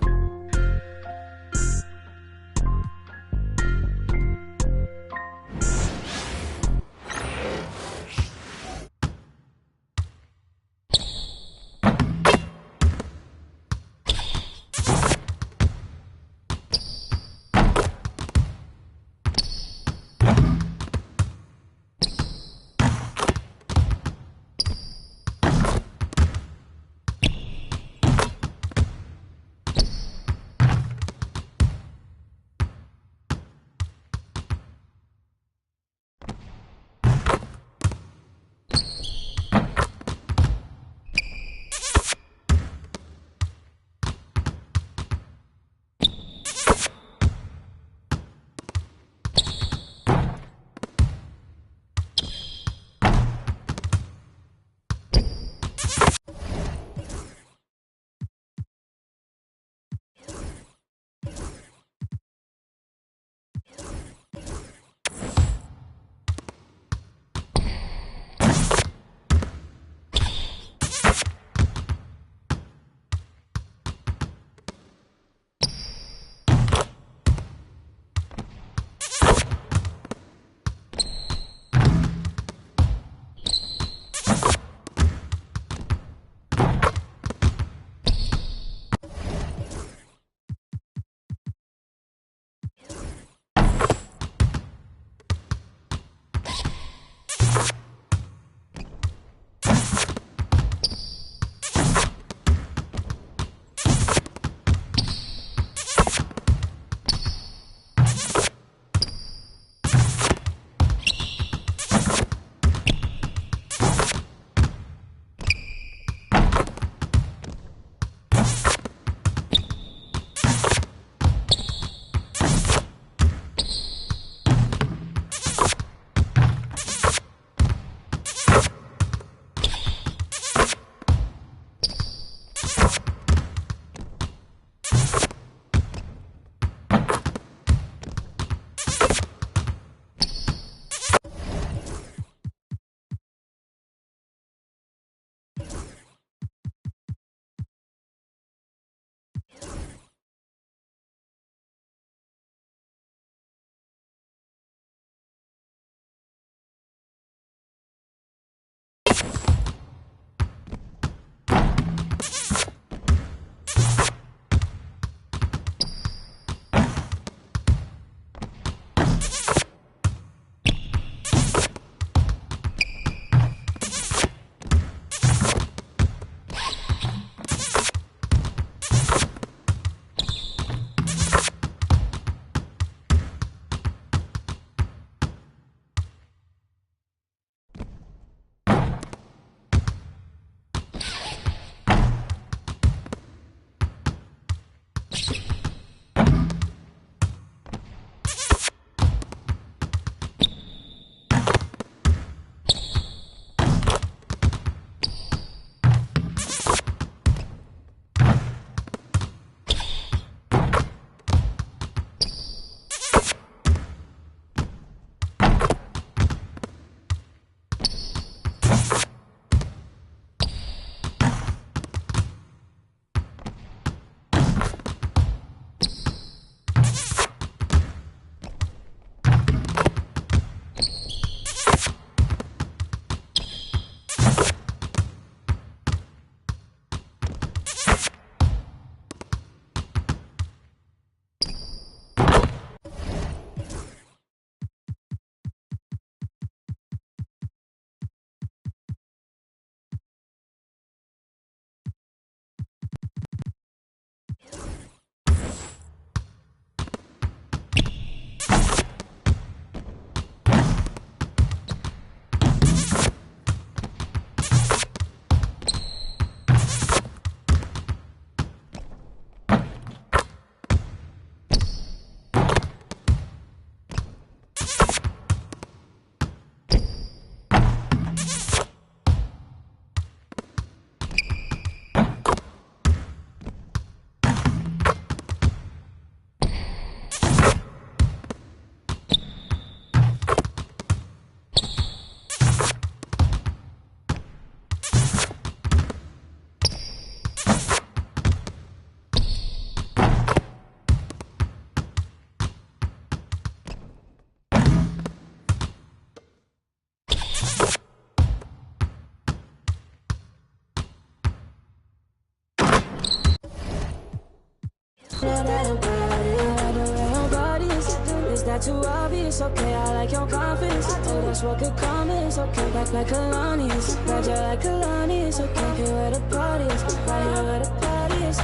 Speaker 8: Is that too obvious? Okay, I like your confidence. Oh, that's what could come is okay. Like Kalani is. Glad you like Kalani is okay. Here where the party is. Right here where the party is.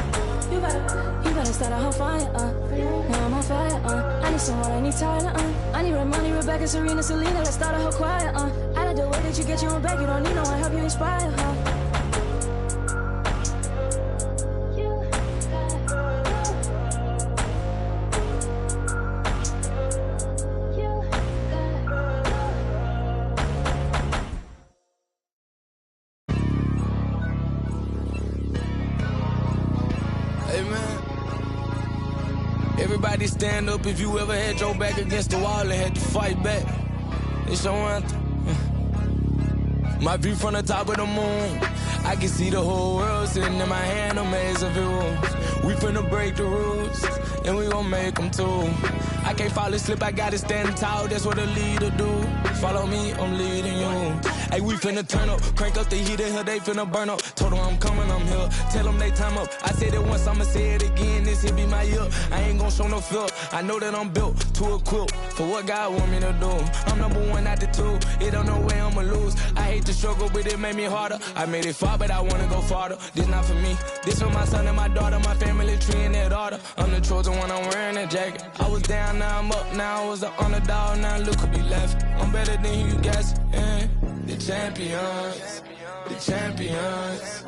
Speaker 8: You better start a whole fire, Now I'm on fire, I need someone, I need Tyler, I need Red Money, Rebecca, Serena, Selena. Let's start a whole choir, I like the way that you get your own back. You don't need no one, help you inspire,
Speaker 1: Everybody stand up if you ever had your back against the wall and had to fight back. It's your anthem. My view from the top of the moon. I can see the whole world sitting in my hand, a maze of it rules. We finna break the rules, and we gon' make them too. I can't fall asleep, I gotta stand tall, that's what a leader do. Follow me, I'm leading you. Hey, we finna turn up, crank up the heat in here, they finna burn up. Told them I'm coming, I'm here, tell them they time up. I said it once, I'ma say it again, this here be my year. I ain't gon' show no fear, I know that I'm built to equip for what God want me to do. I'm number one out the two, it don't know where I'ma lose. I hate the struggle, but it made me harder. I made it far, but I wanna go farther. This not for me, this for my son and my daughter, my family tree and that order. I'm the chosen one, I'm wearing that jacket. I was down, now I'm up, now I was the underdog, now look who be left. I'm better than you guys, the champions, the champions.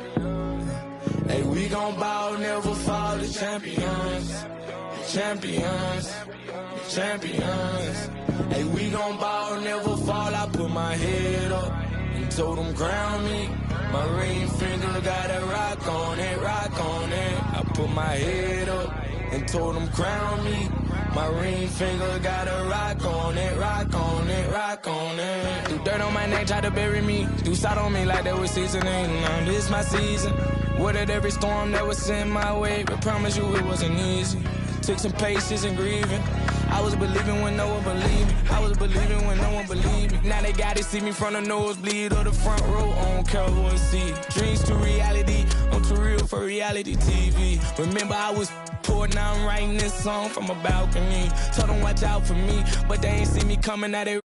Speaker 1: Hey, we gon' bow, never fall, the champions, the champions, the champions. Hey, we gon' bow, never fall, I put my head up and told them crown me. My ring finger got a rock on it, rock on it. I put my head up and told them crown me. My ring finger got a rock on it, rock on it, rock on it. Do dirt on my neck, try to bury me. Do salt on me like that was seasoning. Now this my season. Weathered every storm that was sent my way, but promise you it wasn't easy. Took some patience and grieving. I was believing when no one believed me. I was believing when no one believed me. Now they gotta see me from the nosebleed or the front row. I don't care who I see. Dreams to reality, I'm too real for reality TV. Remember I was poor, now I'm writing this song from a balcony. Told them watch out for me, but they ain't see me coming at it.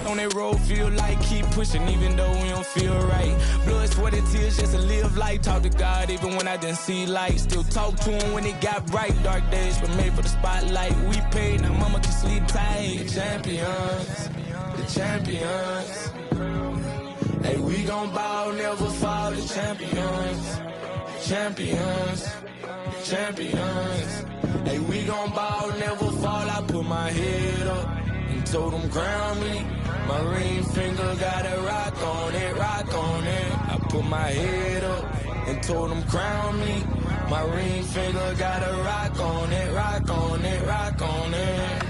Speaker 1: On that road, feel like keep pushing even though we don't feel right. Blood, sweat, and tears just to live life. Talk to God even when I didn't see light. Still talk to him when it got bright. Dark days were made for the spotlight. We paid, now mama can sleep tight. The champions, the champions. Hey, we gon' bow, never fall. The champions, champions, champions. Hey, we gon' bow, never fall. I put my head up and told them crown me. My ring finger got a rock on it, rock on it. I put my head up and told them crown me. My ring finger got a rock on it, rock on it, rock on it.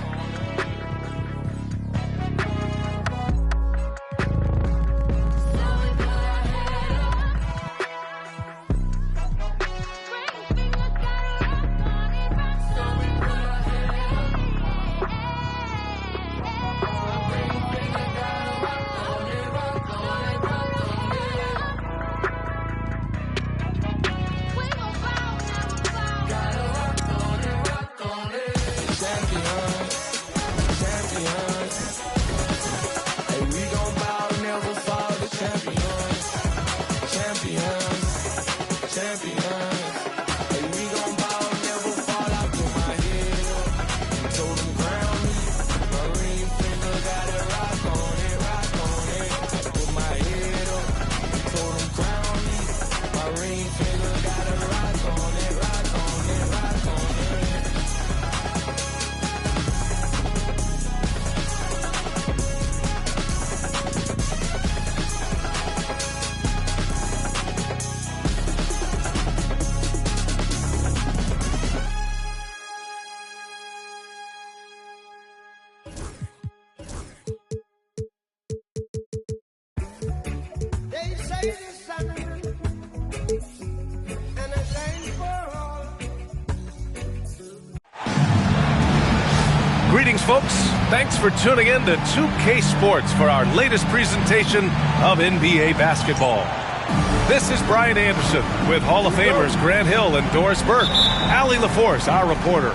Speaker 2: Greetings, folks. Thanks for tuning in to 2K Sports for our latest presentation of NBA basketball. This is Brian Anderson with Hall of Famers Grant Hill and Doris Burke. Allie LaForce, our reporter.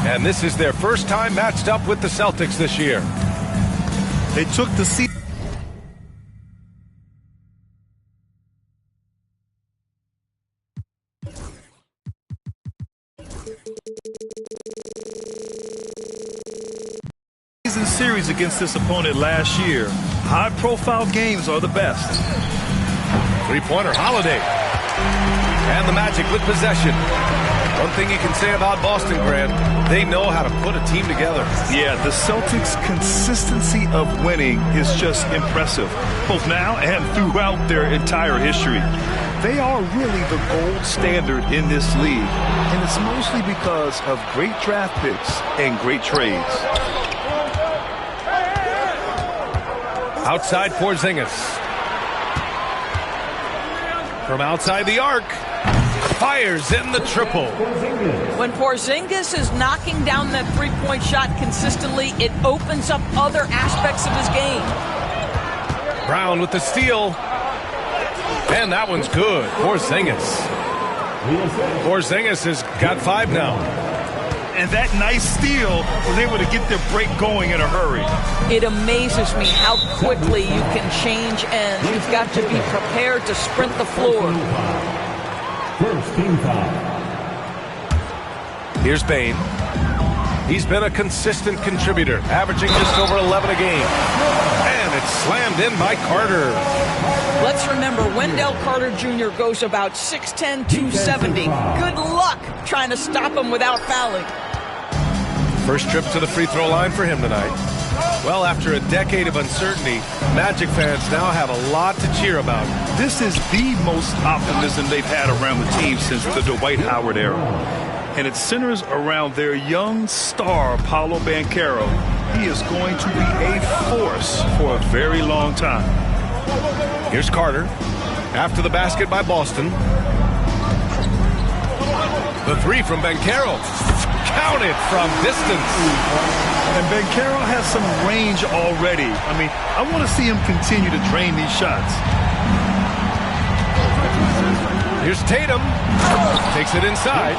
Speaker 2: And this is their first time matched up with the Celtics this year.
Speaker 3: They took the season series against this opponent last year. High-profile games are the best.
Speaker 2: Three-pointer, Holiday. And the Magic with possession. One thing you can say about Boston, Grant, they know how to put a team together.
Speaker 3: Yeah, the Celtics' consistency of winning is just impressive, both now and throughout their entire history. They are really the gold standard in this league, and it's mostly because of great draft picks and great trades.
Speaker 2: Outside Porzingis. From outside the arc. Fires in the triple.
Speaker 9: When Porzingis is knocking down that three-point shot consistently, it opens up other aspects of his game.
Speaker 2: Brown with the steal. And that one's good. Porzingis has got 5 now.
Speaker 3: And that nice steal was able to get their break going in a hurry.
Speaker 9: It amazes me how quickly you can change ends. You've got to be prepared to sprint the floor.
Speaker 6: First team foul.
Speaker 2: Here's Bane. He's been a consistent contributor, averaging just over 11 a game. And it's slammed in by Carter.
Speaker 9: Let's remember, Wendell Carter Jr. goes about 6'10", 270. Good luck trying to stop him without fouling.
Speaker 2: First trip to the free throw line for him tonight. Well, after a decade of uncertainty, Magic fans now have a lot to cheer about.
Speaker 3: This is the most optimism they've had around the team since the Dwight Howard era. And it centers around their young star, Paolo Banchero. He is going to be a force for a very long time.
Speaker 2: Here's Carter. After the basket by Boston. The three from Banchero. Counted from distance.
Speaker 3: And Banchero has some range already. I mean, I want to see him continue to drain these shots.
Speaker 2: Here's Tatum. Takes it inside.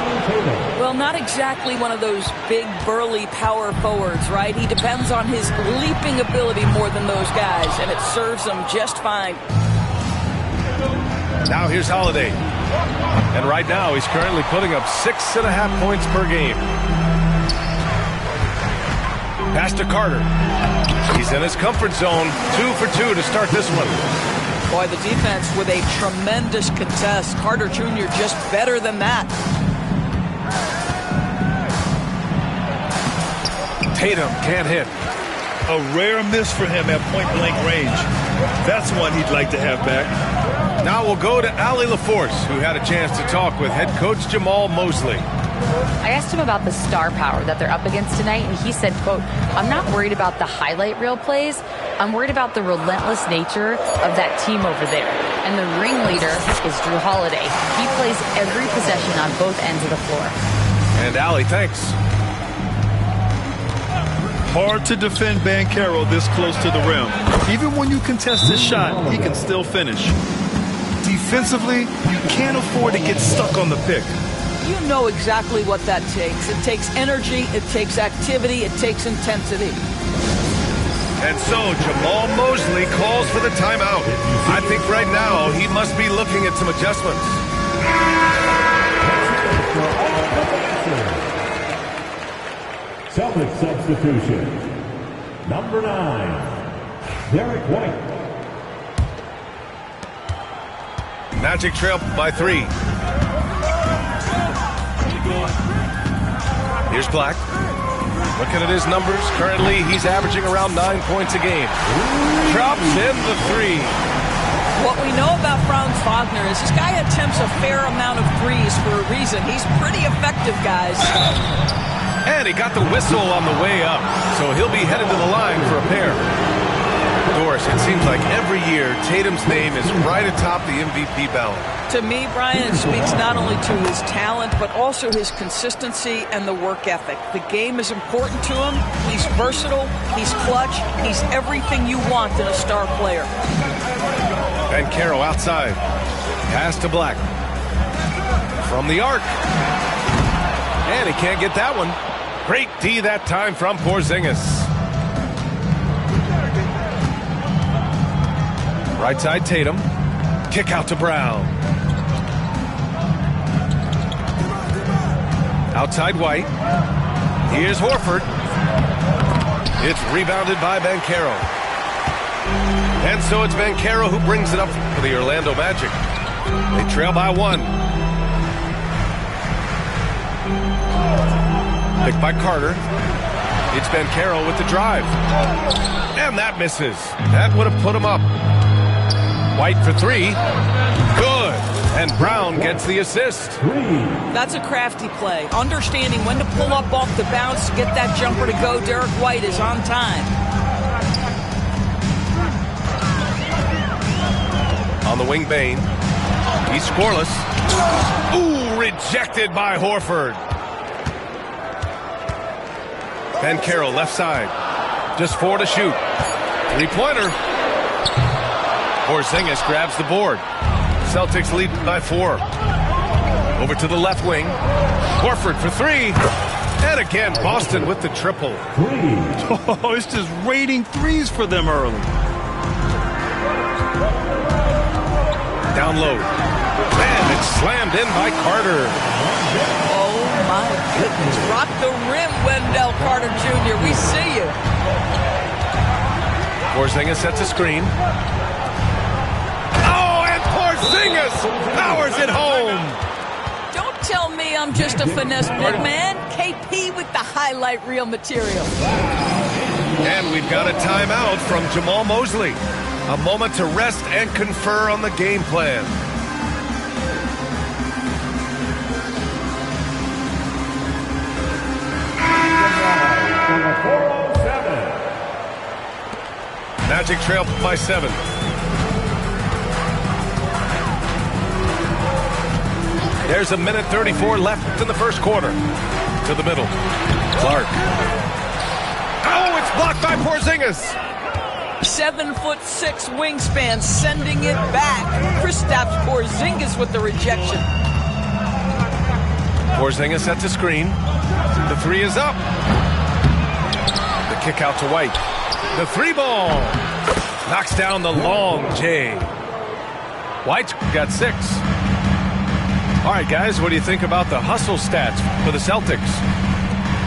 Speaker 9: Well, not exactly one of those big, burly power forwards, right? He depends on his leaping ability more than those guys, and it serves him just fine.
Speaker 2: Now here's Holiday. And right now, he's currently putting up 6.5 points per game. Pass to Carter. He's in his comfort zone. 2 for 2 to start this one.
Speaker 9: Boy, the defense with a tremendous contest. Carter Jr. just better than that.
Speaker 2: Tatum can't hit.
Speaker 3: A rare miss for him at point-blank range. That's one he'd like to have back.
Speaker 2: Now we'll go to Allie LaForce, who had a chance to talk with head coach Jamal Mosley.
Speaker 4: I asked him about the star power that they're up against tonight, and he said, quote, "I'm not worried about the highlight reel plays. I'm worried about the relentless nature of that team over there. And the ringleader is Drew Holiday. He plays every possession on both ends of the floor."
Speaker 2: And Allie, thanks.
Speaker 3: Hard to defend Banchero this close to the rim. Even when you contest his shot, he can still finish. Defensively, you can't afford to get stuck on the pick.
Speaker 9: You know exactly what that takes. It takes energy, it takes activity, it takes intensity.
Speaker 2: And so Jamal Mosley calls for the timeout. I think right now he must be looking at some adjustments.
Speaker 6: Celtics substitution. Number 9, Derek White.
Speaker 2: Magic trail by 3. Here's Black. Looking at his numbers, currently he's averaging around 9 points a game. Drops in the 3.
Speaker 9: What we know about Franz Wagner is this guy attempts a fair amount of threes for a reason. He's pretty effective, guys.
Speaker 2: And he got the whistle on the way up, so he'll be headed to the line for a pair. Doris, it seems like every year Tatum's name is right atop the MVP ballot.
Speaker 9: To me, Brian, it speaks not only to his talent, but also his consistency and the work ethic. The game is important to him. He's versatile. He's clutch. He's everything you want in a star player.
Speaker 2: Banchero outside. Pass to Black. From the arc. And he can't get that one. Great D that time from Porzingis. Right side Tatum. Kick out to Brown. Outside White. Here's Horford. It's rebounded by Banchero. And so it's Banchero who brings it up for the Orlando Magic. They trail by 1. Picked by Carter. It's Banchero with the drive. And that misses. That would have put him up. White for 3. Good. And Brown gets the assist.
Speaker 9: That's a crafty play. Understanding when to pull up off the bounce to get that jumper to go. Derek White is on time.
Speaker 2: On the wing, Bane. He's scoreless. Ooh, rejected by Horford. Banchero left side. Just 4 to shoot. 3-pointer. Porzingis grabs the board. Celtics lead by 4. Over to the left wing. Horford for 3. And again, Boston with the triple.
Speaker 3: Oh, it's just raining threes for them early.
Speaker 2: Down low. And it's slammed in by Carter.
Speaker 9: Oh, my goodness. Rock the rim, Wendell Carter Jr. We see you.
Speaker 2: Porzingis sets a screen. Oh, and Porzingis powers it home.
Speaker 9: Don't tell me I'm just a finesse big man. KP with the highlight reel material.
Speaker 2: And we've got a timeout from Jamal Mosley. A moment to rest and confer on the game plan. Magic trail by 7. There's a minute 34 left in the first quarter. To the middle. Clark. Oh, it's blocked by Porzingis.
Speaker 9: 7'6" wingspan, sending it back. Kristaps Porzingis with the rejection.
Speaker 2: Porzingis sets a screen. The 3 is up. The kick out to White. The 3 ball. Knocks down the long J. White's got 6. All right, guys, what do you think about the hustle stats for the Celtics?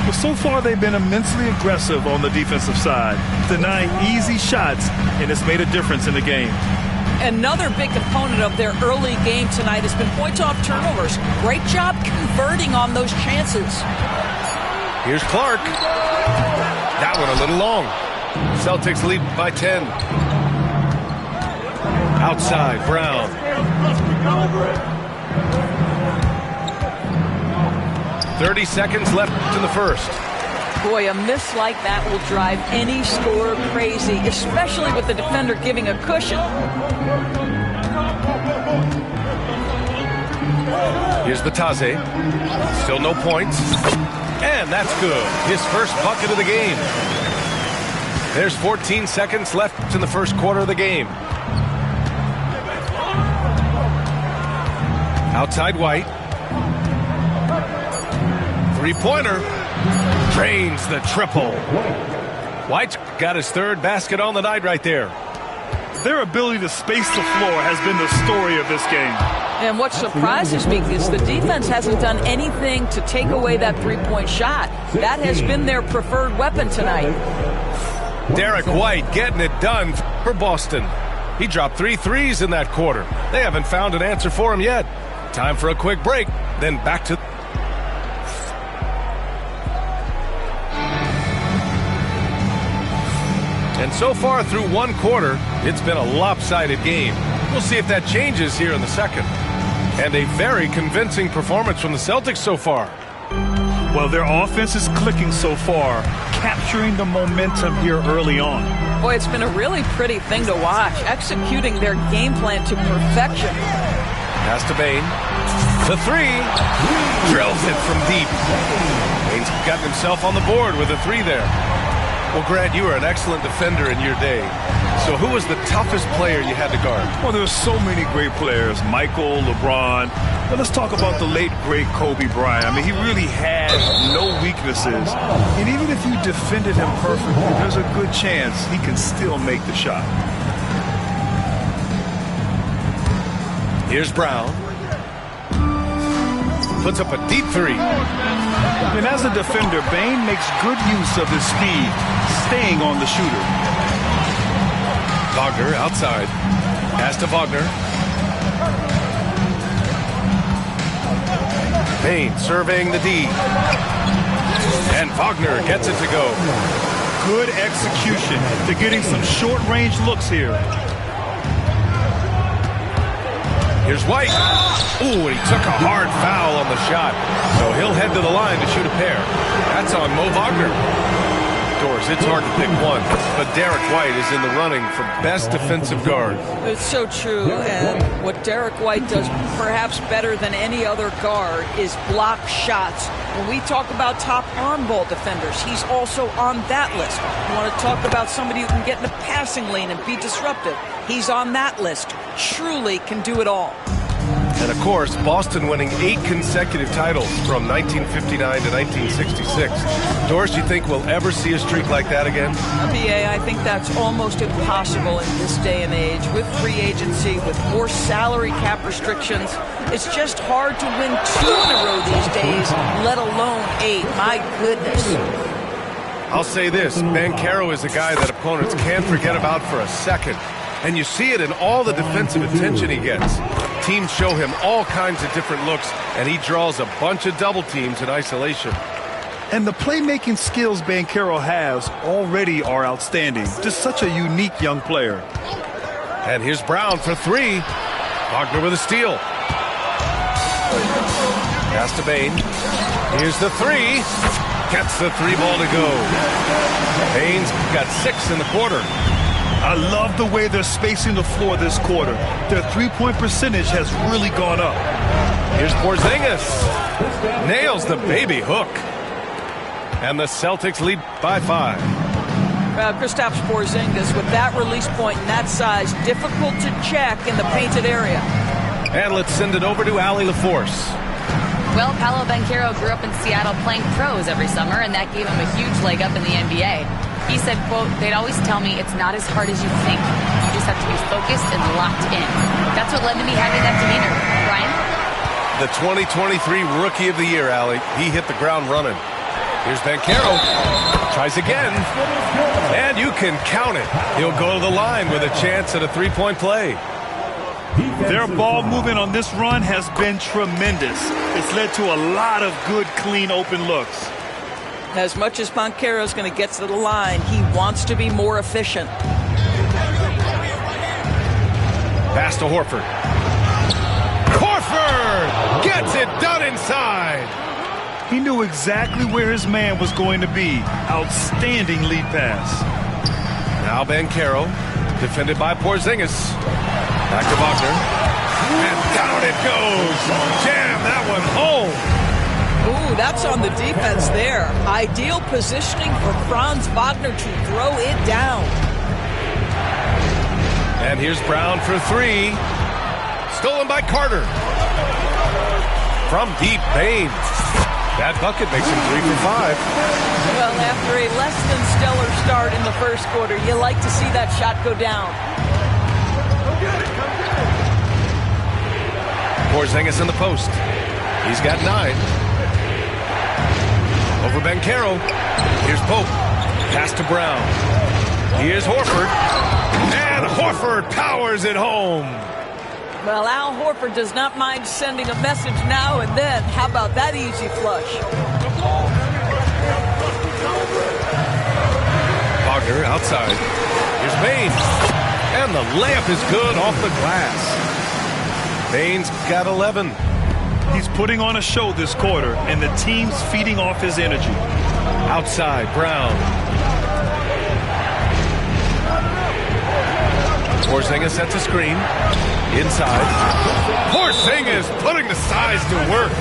Speaker 3: Well, so far they've been immensely aggressive on the defensive side, denying easy shots, and it's made a difference in the game.
Speaker 9: Another big component of their early game tonight has been points off turnovers. Great job converting on those chances.
Speaker 2: Here's Clark. That one a little long. Celtics lead by 10. Outside, Brown. 30 seconds left in the first.
Speaker 9: Boy, a miss like that will drive any scorer crazy, especially with the defender giving a cushion.
Speaker 2: Here's the Taze. Still no points. And that's good. His first bucket of the game. There's 14 seconds left in the first quarter of the game. Outside White. 3-pointer. Drains the triple. White's got his 3rd basket on the night right there.
Speaker 3: Their ability to space the floor has been the story of this game.
Speaker 9: And what surprises me is the defense hasn't done anything to take away that 3-point shot. That has been their preferred weapon tonight.
Speaker 2: Derek White getting it done for Boston. He dropped 3 threes in that quarter. They haven't found an answer for him yet. Time for a quick break, then back to... And so far through one quarter, it's been a lopsided game. We'll see if that changes here in the second. And a very convincing performance from the Celtics so far.
Speaker 3: Well, their offense is clicking so far, capturing the momentum here early on.
Speaker 9: Boy, it's been a really pretty thing to watch, executing their game plan to perfection.
Speaker 2: Pass to Bane. The 3. Drills it from deep. Bane's gotten himself on the board with a 3 there. Well, Grant, you were an excellent defender in your day. So who was the toughest player you had to guard?
Speaker 3: Well, there's so many great players. Michael, LeBron. But let's talk about the late, great Kobe Bryant. I mean, he really had no weaknesses. And even if you defended him perfectly, there's a good chance he can still make the shot.
Speaker 2: Here's Brown. Puts up a deep three.
Speaker 3: And as a defender, Bane makes good use of his speed, staying on the shooter.
Speaker 2: Wagner outside. Pass to Wagner. Bane surveying the D. And Wagner gets it to go.
Speaker 3: Good execution. They're getting some short-range looks here.
Speaker 2: Here's White. Ooh, and he took a hard foul on the shot. So he'll head to the line to shoot a pair. That's on Mo Wagner. Doris, it's hard to pick one, but Derek White is in the running for best defensive guard.
Speaker 9: It's so true, and what Derek White does perhaps better than any other guard is block shots. When we talk about top on ball defenders, he's also on that list. You want to talk about somebody who can get in the passing lane and be disruptive. He's on that list. Truly can do it all.
Speaker 2: And of course, Boston winning 8 consecutive titles from 1959 to 1966. Doris, you think we'll ever see a streak like that again?
Speaker 9: BA, I think that's almost impossible in this day and age. With free agency, with more salary cap restrictions, it's just hard to win 2 in a row these days, let alone 8. My goodness.
Speaker 2: I'll say this, Banchero is a guy that opponents can't forget about for a second. And you see it in all the defensive attention he gets. Teams show him all kinds of different looks, and he draws a bunch of double teams in isolation.
Speaker 3: And the playmaking skills Banchero has already are outstanding. Just such a unique young player.
Speaker 2: And here's Brown for 3. Wagner with a steal. Pass to Bane. Here's the 3. Gets the 3 ball to go. Bane's got 6 in the quarter.
Speaker 3: I love the way they're spacing the floor this quarter. Their three-point percentage has really gone up.
Speaker 2: Here's Porzingis. Nails the baby hook. And the Celtics lead by 5.
Speaker 9: Kristaps Porzingis with that release point and that size, difficult to check in the painted area.
Speaker 2: And let's send it over to Allie LaForce.
Speaker 4: Well, Paolo Banchero grew up in Seattle playing pros every summer, and that gave him a huge leg up in the NBA. He said, quote, "They'd always tell me it's not as hard as you think. You just have to be focused and locked in." That's what led to me having that demeanor. Brian?
Speaker 2: The 2023 Rookie of the Year, Allie. He hit the ground running. Here's Banchero. Tries again. And you can count it. He'll go to the line with a chance at a 3-point play.
Speaker 3: Their ball movement on this run has been tremendous. It's led to a lot of good, clean, open looks.
Speaker 9: As much as Banchero's going to get to the line, he wants to be more efficient.
Speaker 2: Pass to Horford. Horford gets it done inside.
Speaker 3: He knew exactly where his man was going to be. Outstanding lead pass.
Speaker 2: Now Banchero, defended by Porzingis. Back to Wagner. And down it goes. Jam that one home.
Speaker 9: Ooh, that's on the defense there. Ideal positioning for Franz Wagner to throw it down.
Speaker 2: And here's Brown for 3. Stolen by Carter. From deep, Bane. That bucket makes him 3 for 5.
Speaker 9: Well, after a less than stellar start in the first quarter, you like to see that shot go down.
Speaker 2: Porzingis in the post. He's got 9. Over Banchero. Here's Pope. Pass to Brown. Here's Horford. And Horford powers it home.
Speaker 9: Well, Al Horford does not mind sending a message now and then. How about that easy flush?
Speaker 2: Wagner outside. Here's Bane. And the layup is good off the glass. Bane's got 11.
Speaker 3: He's putting on a show this quarter, and the team's feeding off his energy.
Speaker 2: Outside, Brown. Porzingis sets a screen. Inside. Porzingis putting the size to work.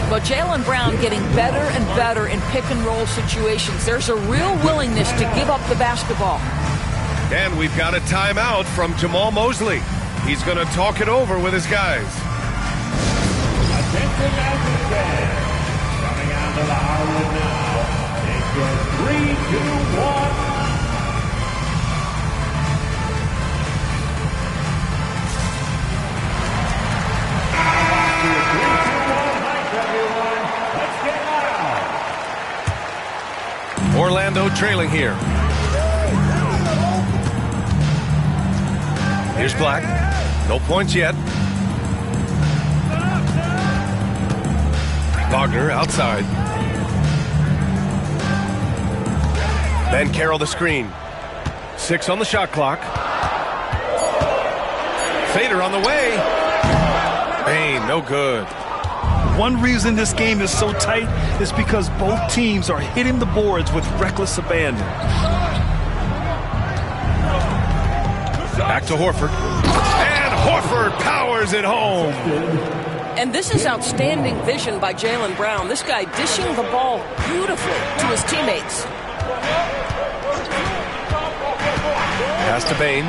Speaker 9: But Jaylen Brown getting better and better in pick-and-roll situations. There's a real willingness to give up the basketball.
Speaker 2: And we've got a timeout from Jamal Mosley. He's going to talk it over with his guys.
Speaker 6: Attention as we stand. Coming out of the hardwood now. Take your 3, 2, 1.
Speaker 2: Orlando trailing here. Here's Black. No points yet. Wagner outside. Ben Carroll the screen. 6 on the shot clock. Fader on the way. Bain, no good.
Speaker 3: One reason this game is so tight is because both teams are hitting the boards with reckless abandon.
Speaker 2: Back to Horford. And Horford powers it home.
Speaker 10: And this is outstanding vision by Jaylen Brown. This guy dishing the ball beautifully to his teammates.
Speaker 2: Pass to Bain.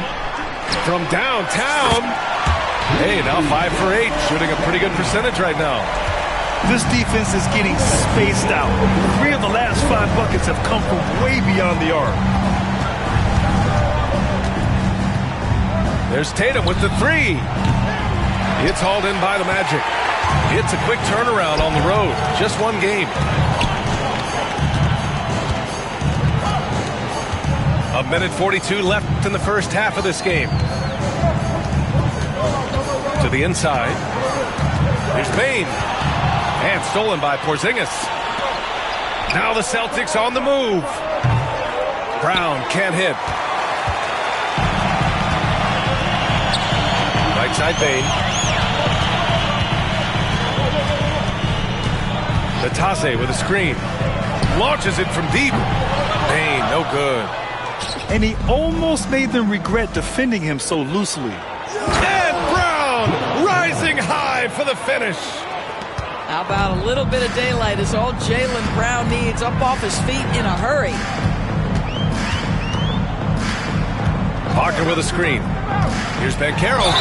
Speaker 2: From downtown. Hey, now 5 for 8. Shooting a pretty good percentage right now.
Speaker 3: This defense is getting spaced out. 3 of the last 5 buckets have come from way beyond the arc.
Speaker 2: There's Tatum with the 3. It's hauled in by the Magic. It's a quick turnaround on the road. Just one game. A minute 42 left in the first half of this game. To the inside. Here's Bain. And stolen by Porzingis. Now the Celtics on the move. Brown can't hit. Right side Bain. Natase with a screen. Launches it from deep. Bain, no good.
Speaker 3: And he almost made them regret defending him so loosely.
Speaker 2: And Brown rising high for the finish.
Speaker 9: How about a little bit of daylight is all Jaylen Brown needs, up off his feet in a hurry.
Speaker 2: Wagner with a screen. Here's Ben Carroll.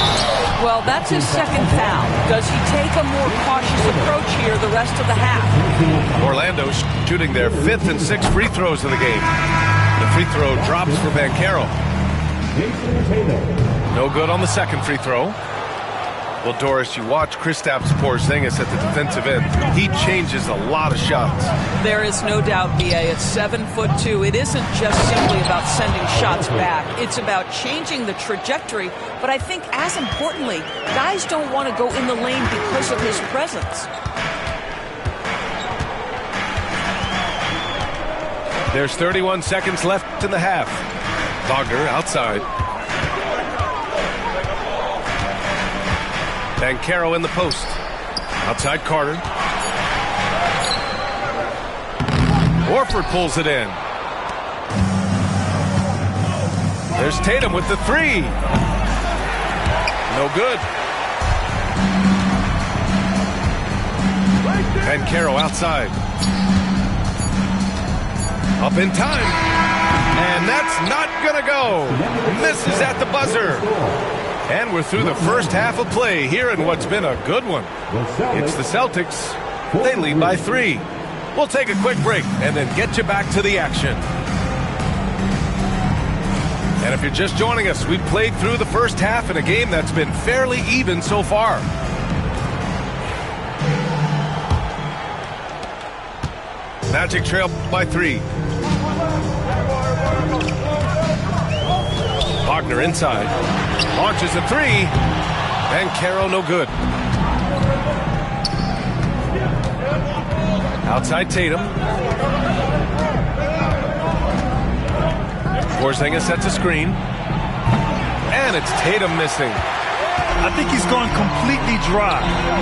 Speaker 9: Well, that's his second foul. Does he take a more cautious approach here the rest of the half?
Speaker 2: Orlando shooting their 5th and 6th free throws of the game. The free throw drops for Ben Carroll. No good on the second free throw. Well, Doris, you watch Kristaps Porzingis at the defensive end. He changes a lot of shots.
Speaker 9: There is no doubt, B.A. It's 7'2". It isn't just simply about sending shots back. It's about changing the trajectory. But I think, as importantly, guys don't want to go in the lane because of his presence.
Speaker 2: There's 31 seconds left in the half. Wagner outside. Banchero in the post. Outside Carter. Horford pulls it in. There's Tatum with the 3. No good. Banchero outside. Up in time. And that's not gonna go. Misses at the buzzer. And we're through the first half of play here in what's been a good one. It's the Celtics. They lead by 3. We'll take a quick break and then get you back to the action. And if you're just joining us, we've played through the first half in a game that's been fairly even so far. Magic trail by 3. Wagner inside. Launches a 3. Banchero no good. Outside Tatum. Porzingis sets a screen. And it's Tatum missing.
Speaker 3: I think he's gone completely dry.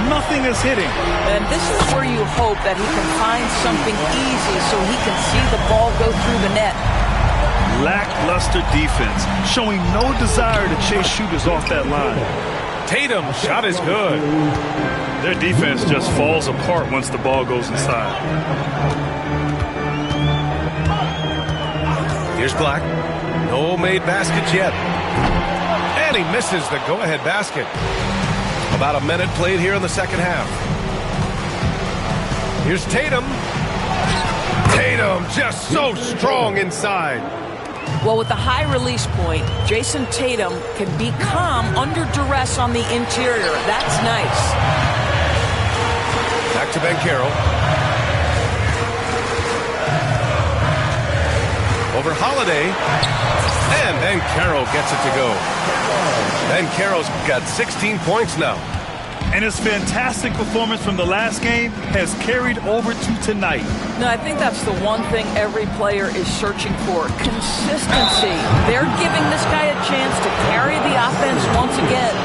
Speaker 3: Nothing is hitting.
Speaker 9: And this is where you hope that he can find something easy so he can see the ball go through the net.
Speaker 3: Lackluster defense, showing no desire to chase shooters off that line.
Speaker 2: Tatum's shot is good.
Speaker 3: Their defense just falls apart once the ball goes inside.
Speaker 2: Here's Black. No made baskets yet. And he misses the go-ahead basket. About a minute played here in the second half. Here's Tatum. Tatum just so strong inside.
Speaker 9: Well, with the high release point, Jason Tatum can be calm under duress on the interior. That's nice.
Speaker 2: Back to Banchero. Over Holiday. And Banchero gets it to go. Banchero's got 16 points now.
Speaker 3: And his fantastic performance from the last game has carried over to tonight.
Speaker 9: No, I think that's the one thing every player is searching for. Consistency. They're giving this guy a chance to carry the offense once again.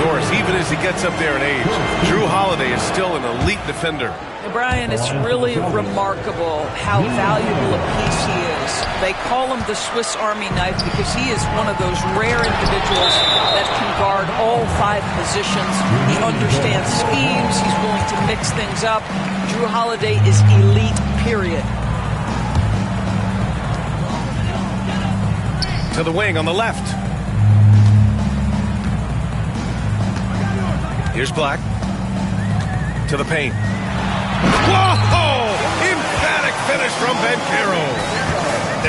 Speaker 2: Doris, even as he gets up there in age, Drew Holiday is still an elite defender.
Speaker 9: Brian, it's really remarkable how valuable a piece he is. They call him the Swiss Army knife because he is one of those rare individuals that can guard all 5 positions. He understands schemes. He's willing to mix things up. Drew Holiday is elite, period.
Speaker 2: To the wing on the left. Here's Black. To the paint. Whoa! Emphatic finish from Banchero.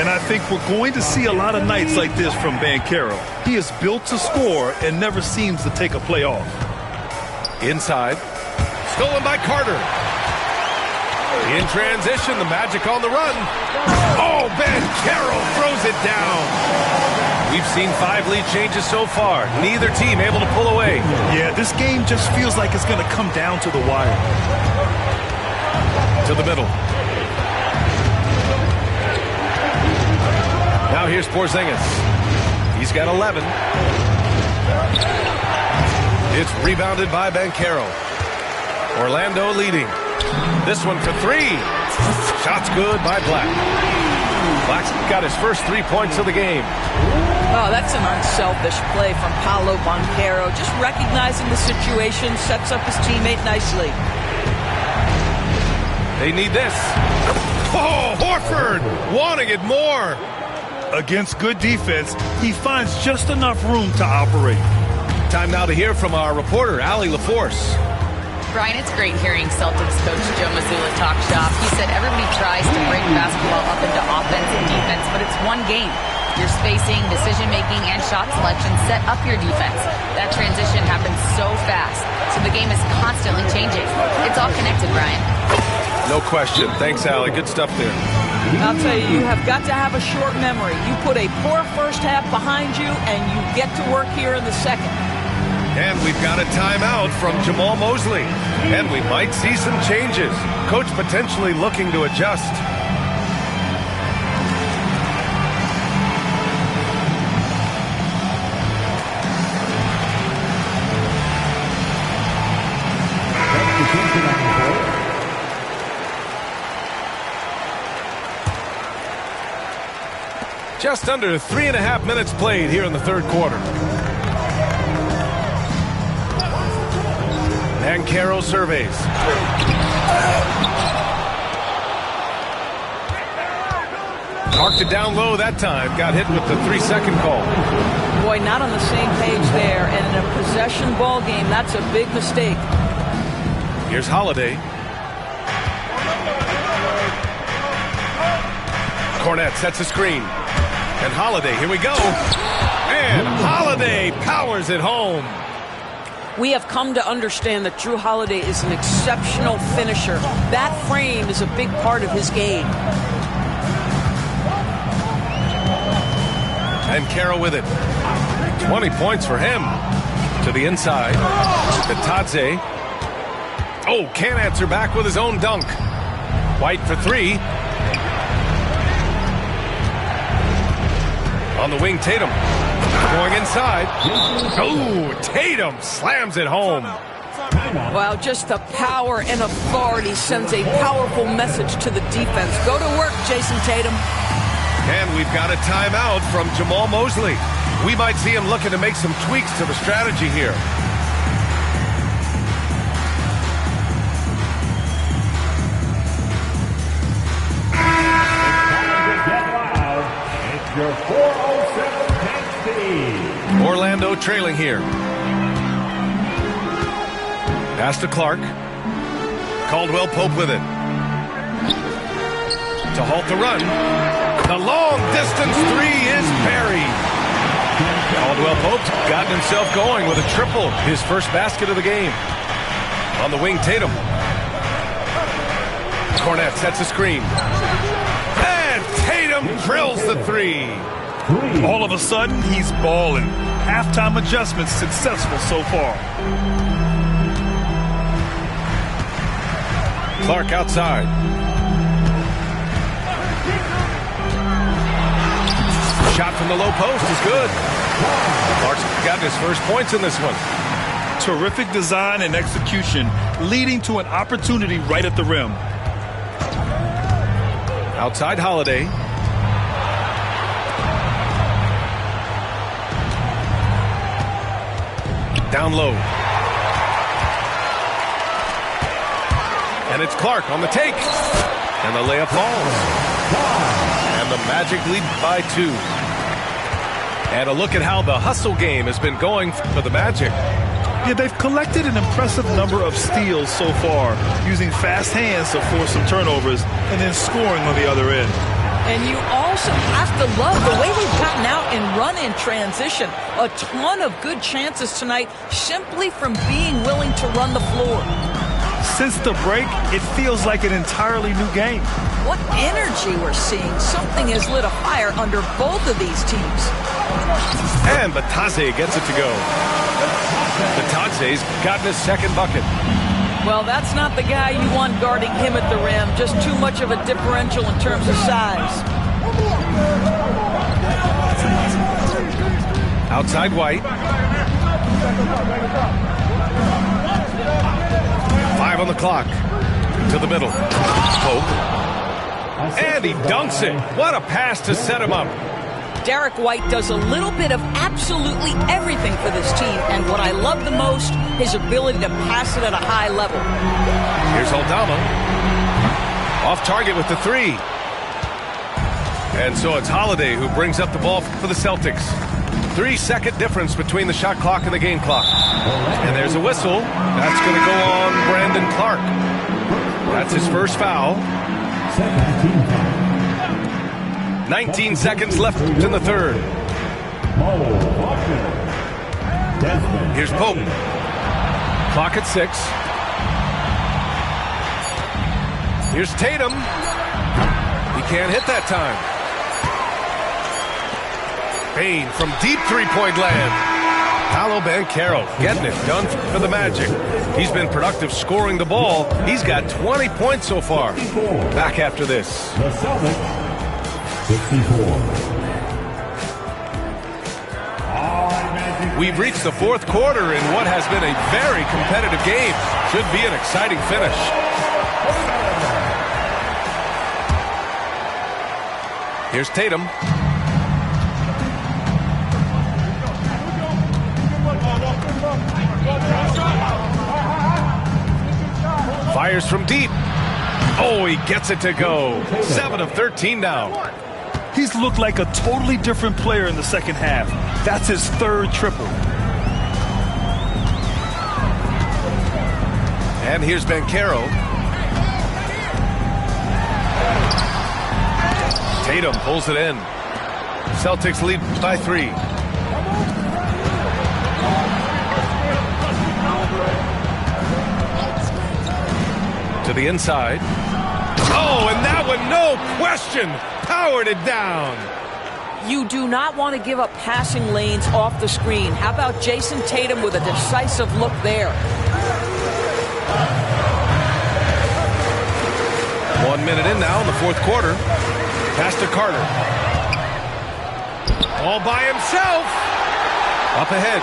Speaker 3: And I think we're going to see a lot of nights like this from Banchero. He is built to score and never seems to take a play off.
Speaker 2: Inside. Stolen by Carter. In transition, the Magic on the run. Oh, Banchero throws it down. We've seen 5 lead changes so far. Neither team able to pull away.
Speaker 3: Yeah, this game just feels like it's going to come down to the wire.
Speaker 2: To the middle. Now here's Porzingis. He's got 11. It's rebounded by Banchero. Orlando leading. This one for 3. Shot's good by Black. Black's got his first 3 points of the game.
Speaker 9: Oh, that's an unselfish play from Paolo Banchero. Just recognizing the situation, sets up his teammate nicely.
Speaker 2: They need this. Oh, Horford wanting it more.
Speaker 3: Against good defense, he finds just enough room to operate.
Speaker 2: Time now to hear from our reporter, Allie LaForce.
Speaker 4: Brian, it's great hearing Celtics coach Joe Mazzulla talk shop. He said everybody tries to break basketball up into offense and defense, but it's one game. Your spacing, decision-making, and shot selection set up your defense. That transition happens so fast, so the game is constantly changing. It's all connected, Brian.
Speaker 2: No question. Thanks, Allie. Good stuff there.
Speaker 9: I'll tell you, you have got to have a short memory. You put a poor first half behind you, and you get to work here in the second.
Speaker 2: And we've got a timeout from Jamal Mosley. And we might see some changes. Coach potentially looking to adjust. Just under 3.5 minutes played here in the third quarter. Banchero surveys. Marked it down low that time. Got hit with the 3-second call.
Speaker 9: Boy, not on the same page there. And in a possession ball game, that's a big mistake.
Speaker 2: Here's Holiday. Cornet sets a screen. And Holiday, here we go. And Holiday powers it home.
Speaker 9: We have come to understand that Drew Holiday is an exceptional finisher. That frame is a big part of his game.
Speaker 2: And Carroll with it. 20 points for him. To the inside. To Tadze. Oh, can't answer back with his own dunk. White for 3. On the wing, Tatum. Going inside. Oh, Tatum slams it home.
Speaker 9: Wow, just the power and authority sends a powerful message to the defense. Go to work, Jason Tatum.
Speaker 2: And we've got a timeout from Jamal Mosley. We might see him looking to make some tweaks to the strategy here.
Speaker 6: Your
Speaker 2: trailing here. Pass to Clark. Caldwell Pope with it. To halt the run. The long distance three is buried. Caldwell Pope's gotten himself going with a triple, his first basket of the game. On the wing, Tatum. Hornets sets a screen. And Tatum drills the three.
Speaker 3: All of a sudden, he's balling. Halftime adjustments successful so far.
Speaker 2: Clark outside. Shot from the low post is good. Clark's gotten his first points in this one.
Speaker 3: Terrific design and execution, leading to an opportunity right at the rim.
Speaker 2: Outside Holiday. Down low. And it's Clark on the take. And the layup falls. And the Magic lead by 2. And a look at how the hustle game has been going for the Magic.
Speaker 3: Yeah, they've collected an impressive number of steals so far, using fast hands to force some turnovers and then scoring on the other end.
Speaker 9: And you also have to love the way they've gotten out and run in transition. A ton of good chances tonight simply from being willing to run the floor.
Speaker 3: Since the break, it feels like an entirely new game.
Speaker 9: What energy we're seeing. Something has lit a fire under both of these teams.
Speaker 2: And Batadze gets it to go. Batadze's gotten his second bucket.
Speaker 9: Well, that's not the guy you want guarding him at the rim. Just too much of a differential in terms of size.
Speaker 2: Outside White. 5 on the clock. To the middle. Pope. And he dunks it. What a pass to set him up.
Speaker 9: Derek White does a little bit of absolutely everything for this team, and what I love the most, his ability to pass it at a high level.
Speaker 2: Here's Aldama. Off target with the three. And so it's Holiday who brings up the ball for the Celtics. 3-second difference between the shot clock and the game clock. And there's a whistle. That's going to go on Brandon Clark. That's his first foul. 19 seconds left in the third. Here's Pope. Clock at 6. Here's Tatum. He can't hit that time. Payne from deep three-point land. Paolo Banchero getting it done for the Magic. He's been productive scoring the ball. He's got 20 points so far. Back after this.
Speaker 6: The Celtics, 64.
Speaker 2: We've reached the fourth quarter in what has been a very competitive game. Should be an exciting finish. Here's Tatum. Fires from deep. Oh, he gets it to go. 7 of 13 now.
Speaker 3: He's looked like a totally different player in the second half. That's his third triple.
Speaker 2: And here's Banchero. Tatum pulls it in. Celtics lead by 3. To the inside. Oh, and that one, no question, powered it down.
Speaker 9: You do not want to give up passing lanes off the screen. How about Jason Tatum with a decisive look there?
Speaker 2: 1 minute in now in the fourth quarter. Pass to Carter. All by himself. Up ahead.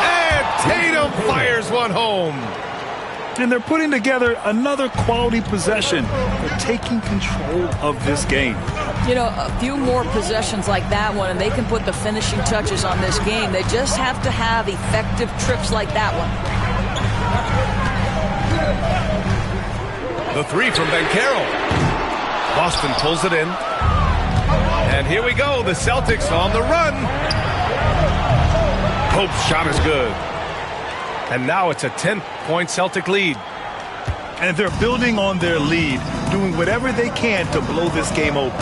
Speaker 2: And Tatum fires one home.
Speaker 3: And they're putting together another quality possession. They're taking control of this game.
Speaker 9: You know, a few more possessions like that one, and they can put the finishing touches on this game. They just have to have effective trips like that one.
Speaker 2: The three from Banchero. Boston pulls it in. And here we go, the Celtics on the run. Pope's shot is good. And now it's a 10-point Celtic lead.
Speaker 3: And they're building on their lead, doing whatever they can to blow this game open.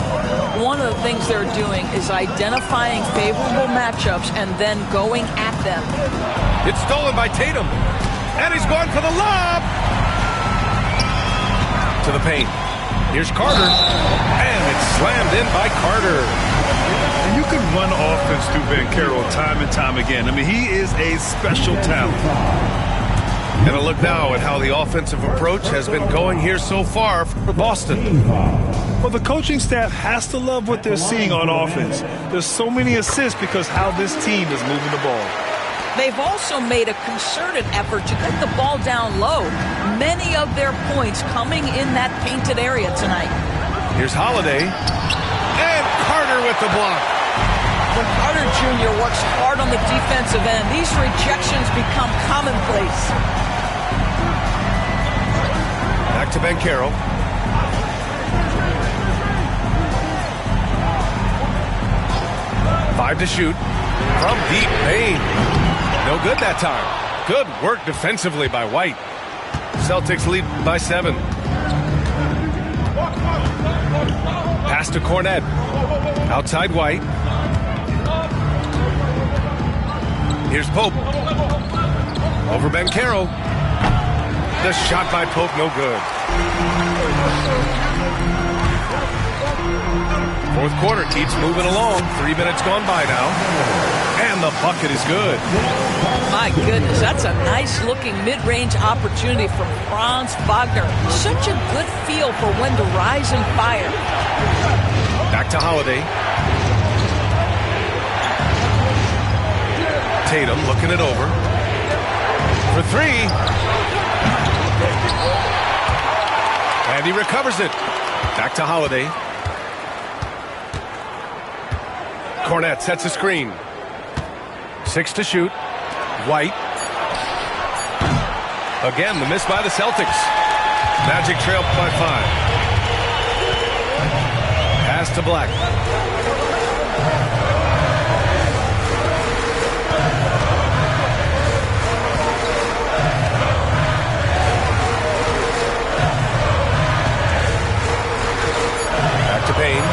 Speaker 9: One of the things they're doing is identifying favorable matchups and then going at them.
Speaker 2: It's stolen by Tatum. And he's going for the lob. To the paint. Here's Carter. And it's slammed in by Carter.
Speaker 3: And you can run offense through Banchero time and time again. I mean, he is a special talent.
Speaker 2: And a look now at how the offensive approach has been going here so far for Boston.
Speaker 3: Well, the coaching staff has to love what they're seeing on offense. There's so many assists because how this team is moving the ball.
Speaker 9: They've also made a concerted effort to get the ball down low. Many of their points coming in that painted area tonight.
Speaker 2: Here's Holiday. And Carter with the block.
Speaker 9: When Carter Jr. works hard on the defensive end, these rejections become commonplace.
Speaker 2: Back to Banchero. Five to shoot. From deep, Payne. No good that time. Good work defensively by White. Celtics lead by 7. Pass to Cornet. Outside White. Here's Pope. Over Banchero. The shot by Pope, no good. Fourth quarter keeps moving along. 3 minutes gone by now. And the bucket is good.
Speaker 9: My goodness, that's a nice-looking mid-range opportunity from Franz Wagner. Such a good feel for when to rise and fire.
Speaker 2: Back to Holiday. Tatum looking it over. For 3. And he recovers it. Back to Holiday. Cornet sets a screen. 6 to shoot. White. Again, the miss by the Celtics. Magic trail by 5. Pass to Black. Back to Payne.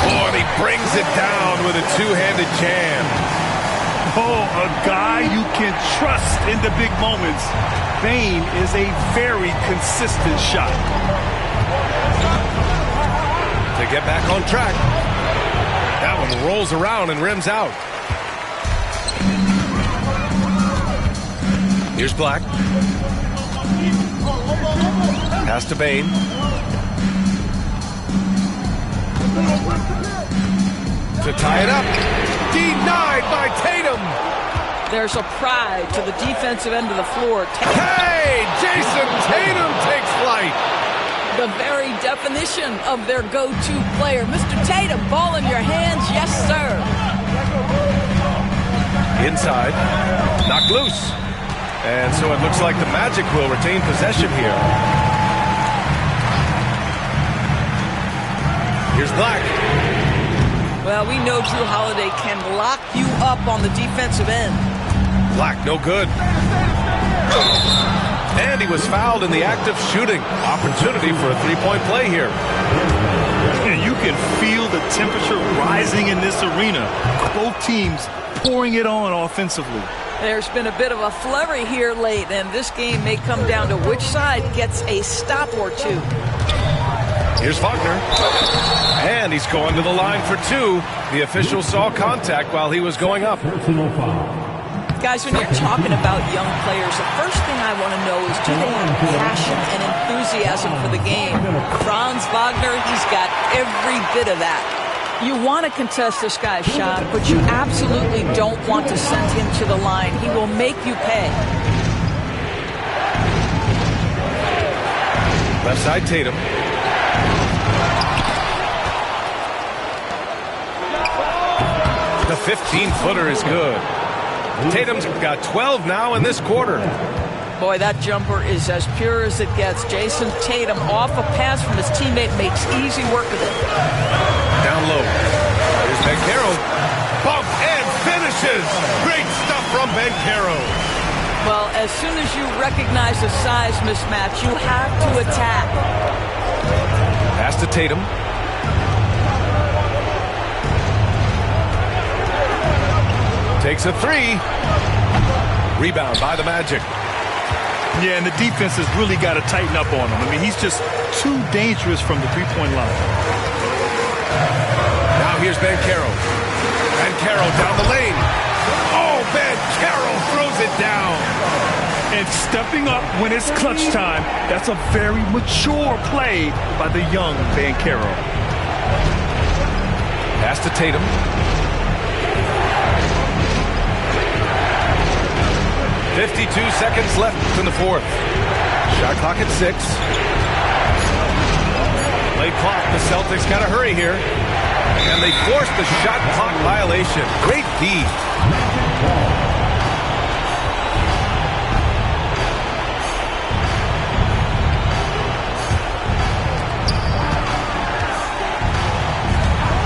Speaker 2: Oh, and he brings it down with a two-handed jam.
Speaker 3: Oh, a guy you can trust in the big moments. Payne is a very consistent shot.
Speaker 2: To get back on track. That one rolls around and rims out. Here's Black. Pass to Payne. To tie it up. Denied by Tatum.
Speaker 9: There's a pride to the defensive end of the floor.
Speaker 2: Hey, Jason Tatum takes flight.
Speaker 9: The very definition of their go-to player. Mr. Tatum, ball in your hands. Yes, sir.
Speaker 2: Inside. Knocked loose. And so it looks like the Magic will retain possession here. Here's Black.
Speaker 9: Well, we know Drew Holiday can lock you up on the defensive end.
Speaker 2: Black, no good. And he was fouled in the act of shooting. Opportunity for a three-point play here.
Speaker 3: And you can feel the temperature rising in this arena. Both teams pouring it on offensively.
Speaker 9: There's been a bit of a flurry here late, and this game may come down to which side gets a stop or two.
Speaker 2: Here's Wagner. And he's going to the line for 2. The official saw contact while he was going up.
Speaker 9: Guys, when you're talking about young players, the first thing I want to know is, do they have passion and enthusiasm for the game? Franz Wagner, he's got every bit of that. You want to contest this guy's shot, but you absolutely don't want to send him to the line. He will make you pay.
Speaker 2: Left side, Tatum. The 15-footer is good. Tatum's got 12 now in this quarter.
Speaker 9: Boy, that jumper is as pure as it gets. Jason Tatum off a pass from his teammate makes easy work of it.
Speaker 2: Down low. Here's Banchero. Bump and finishes. Great stuff from Banchero.
Speaker 9: Well, as soon as you recognize a size mismatch, you have to attack.
Speaker 2: Pass to Tatum. Takes a three. Rebound by the Magic.
Speaker 3: Yeah, and the defense has really got to tighten up on him. I mean, he's just too dangerous from the three-point line.
Speaker 2: Now here's Banchero. Banchero down the lane. Oh, Banchero throws it down.
Speaker 3: And stepping up when it's clutch time, that's a very mature play by the young Banchero.
Speaker 2: Pass to Tatum. .52 seconds left in the fourth. Shot clock at 6. Late clock. The Celtics got to hurry here. And they forced the shot clock violation. Great D.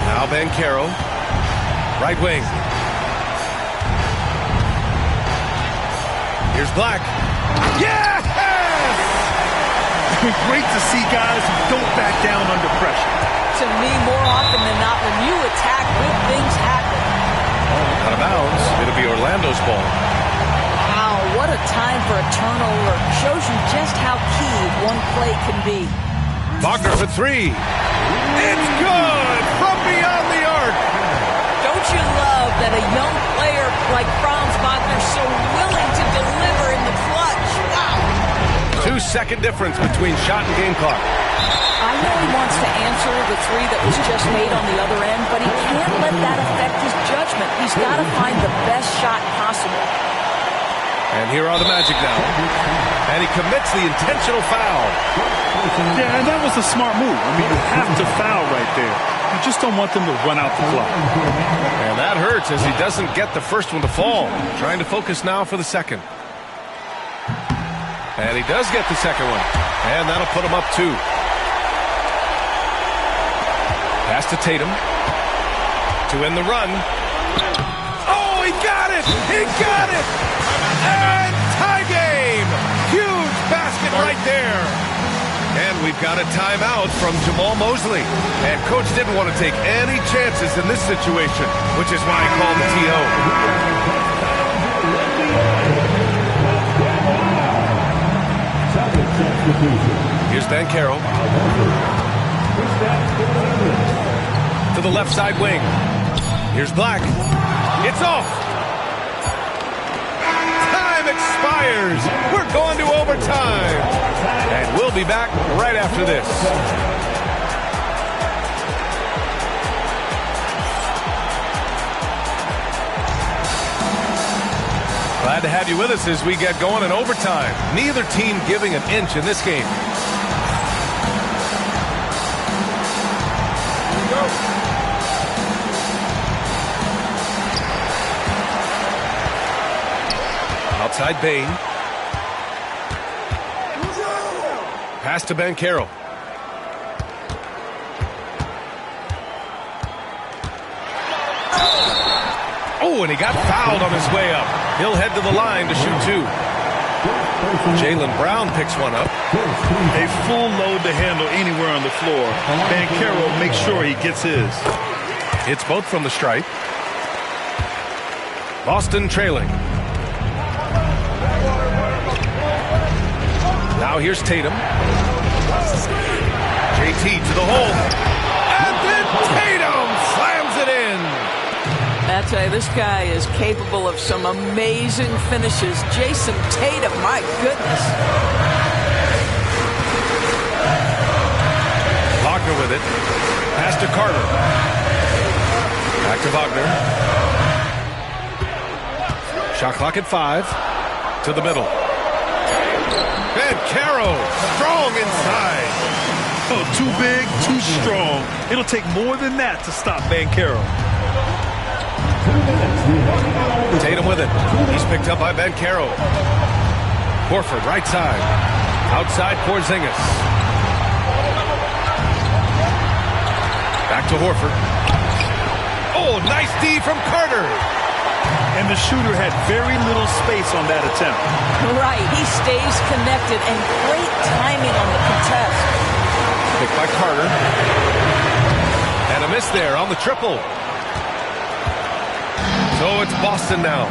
Speaker 2: Now Banchero. Right wing. Here's Black. Yes!
Speaker 3: Great to see guys who don't back down under pressure.
Speaker 9: To me, more often than not, when you attack, good things happen.
Speaker 2: Out of bounds. It'll be Orlando's ball.
Speaker 9: Wow, what a time for a turnover. Shows you just how key one play can be.
Speaker 2: Wagner for three. It's good from beyond the arc.
Speaker 9: Don't you love that a young player like Franz Wagner's so willing to deliver in the clutch? Wow.
Speaker 2: 2-second difference between shot and game clock.
Speaker 9: I know he wants to answer the three that was just made on the other end, but he can't let that affect his judgment. He's got to find the best shot possible.
Speaker 2: And here are the Magic now. And he commits the intentional foul.
Speaker 3: Yeah, and that was a smart move. I mean, you have to foul right there. You just don't want them to run out the clock.
Speaker 2: And that hurts as he doesn't get the first one to fall. Trying to focus now for the second. And he does get the second one. And that'll put him up 2. Pass to Tatum. To end the run. Oh, he got it! He got it! And tie game! Huge basket right there. And we've got a timeout from Jamal Mosley. And coach didn't want to take any chances in this situation, which is why he called the TO. Here's Banchero. To the left side wing. Here's Black. It's off. Time expires. We're going to overtime. And we'll be back right after this. Glad to have you with us as we get going in overtime. Neither team giving an inch in this game. Outside Bane. Pass to Banchero. Oh, and he got fouled on his way up. He'll head to the line to shoot 2. Jaylen Brown picks one up.
Speaker 3: A full load to handle anywhere on the floor. Banchero makes sure he gets his.
Speaker 2: It's both from the stripe. Boston trailing. Now here's Tatum. JT to the hole. And then Tatum slams it in.
Speaker 9: I tell you, this guy is capable of some amazing finishes. Jason Tatum, my goodness.
Speaker 2: Wagner with it. Pass to Carter. Back to Wagner. Shot clock at 5. To the middle. Banchero, strong inside.
Speaker 3: Oh, too big, too strong. It'll take more than that to stop Banchero.
Speaker 2: Tatum with it. He's picked up by Banchero. Horford, right side. Outside Porzingis. Back to Horford. Oh, nice D from Carter.
Speaker 3: And the shooter had very little space on that attempt.
Speaker 9: Right, he stays connected, and great timing on the contest.
Speaker 2: Picked by Carter. And a miss there on the triple. So it's Boston now.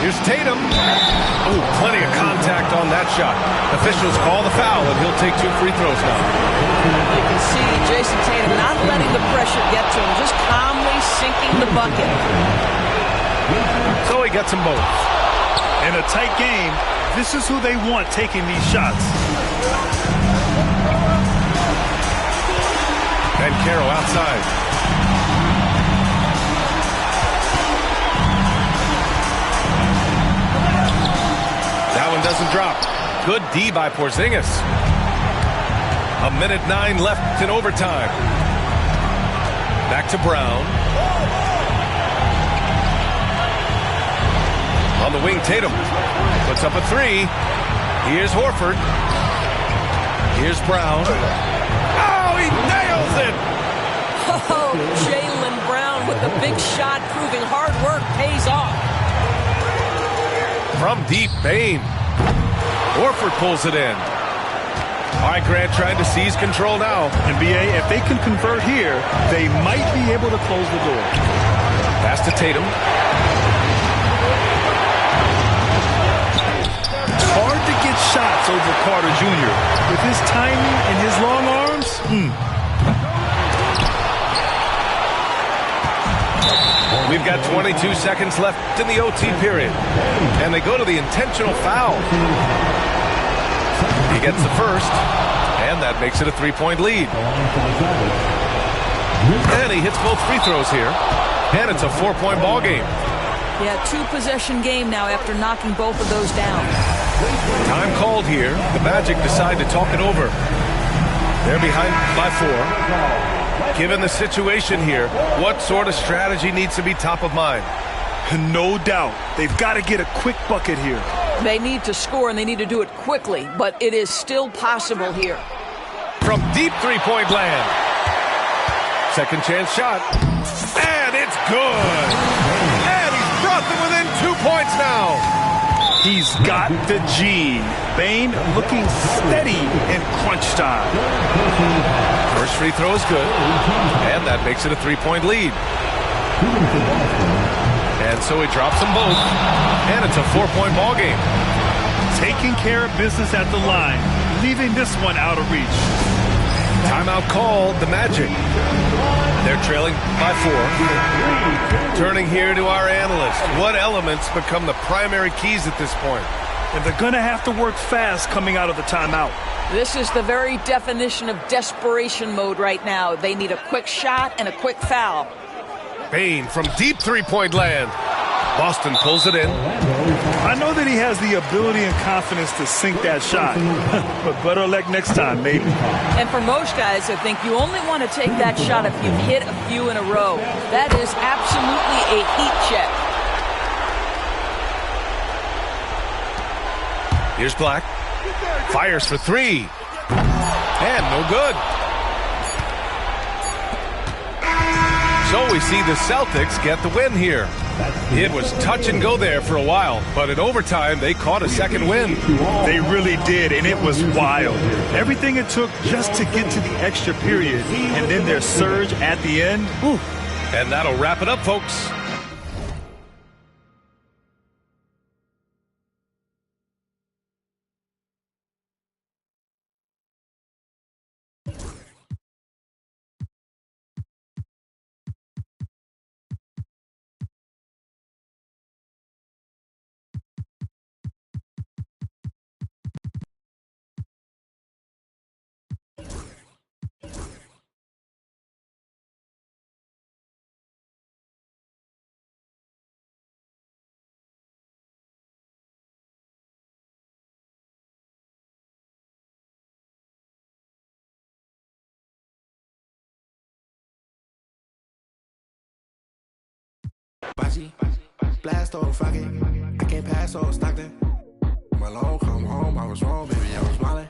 Speaker 2: Here's Tatum. Oh, plenty of contact on that shot. Officials call the foul, and he'll take 2 free throws now.
Speaker 9: You can see Jason Tatum not letting the pressure get to him, just calmly sinking the bucket.
Speaker 2: So he gets them both.
Speaker 3: In a tight game, this is who they want taking these shots.
Speaker 2: And Caro outside. That one doesn't drop. Good D by Porzingis. 1:09 left in overtime. Back to Brown. On the wing, Tatum puts up a 3. Here's Horford. Here's Brown. Oh, he nails it!
Speaker 10: Oh, Jaylen Brown with the big shot, proving hard work pays off.
Speaker 2: From deep, Bane. Horford pulls it in. All right, Grant trying to seize control now.
Speaker 3: NBA, if they can convert here, they might be able to close the door.
Speaker 2: Pass to Tatum.
Speaker 3: It's hard to get shots over Carter Jr. With his timing and his long arms.
Speaker 2: We've got 22 seconds left in the OT period. And they go to the intentional foul. He gets the first, and that makes it a 3-point lead. And he hits both free throws here, and it's a 4-point ball game.
Speaker 9: Yeah, 2-possession game now after knocking both of those down.
Speaker 2: Time called here. The Magic decide to talk it over. They're behind by 4. Given the situation here, what sort of strategy needs to be top of mind?
Speaker 3: No doubt. They've got to get a quick bucket here.
Speaker 9: They need to score, and they need to do it quickly, but it is still possible here.
Speaker 2: From deep 3-point land. Second chance shot. And it's good. And he's brought them within 2 points now.
Speaker 3: He's got the gene. Bane looking steady in crunch time.
Speaker 2: First free throw is good. And that makes it a 3-point lead. And so he drops them both. And it's a 4-point ball game.
Speaker 3: Taking care of business at the line, leaving this one out of reach.
Speaker 2: Timeout called, the Magic. They're trailing by 4. Turning here to our analyst. What elements become the primary keys at this point?
Speaker 3: And they're going to have to work fast coming out of the timeout.
Speaker 9: This is the very definition of desperation mode right now. They need a quick shot and a quick foul.
Speaker 2: Bane from deep 3-point land. Boston pulls it in.
Speaker 3: I know that he has the ability and confidence to sink that shot, but better luck next time, maybe.
Speaker 9: And for most guys, I think you only want to take that shot if you've hit a few in a row. That is absolutely a heat check.
Speaker 2: Here's Black. Fires for 3. And no good. So we see the Celtics get the win here. It was touch and go there for a while, but in overtime, they caught a second win.
Speaker 3: They really did, and it was wild. Everything it took just to get to the extra period, and then their surge at the end. Whew.
Speaker 2: And that'll wrap it up, folks.
Speaker 11: Blast off, fuck it. I can't pass off, Stockton. My long come home, I was wrong, baby, I was smiling.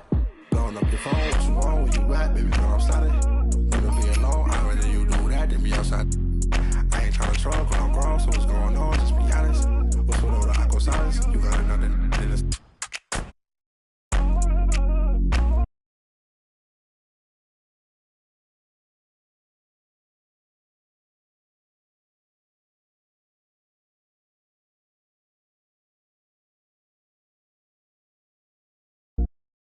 Speaker 11: Blowing up your phone, what's wrong with you rap, baby, girl, I'm starting. You don't be alone, I'd rather you do that than be outside. I ain't trying to a truck when I'm grown, so what's going on? Just be honest. What's with all the aqua silence? You got another in this.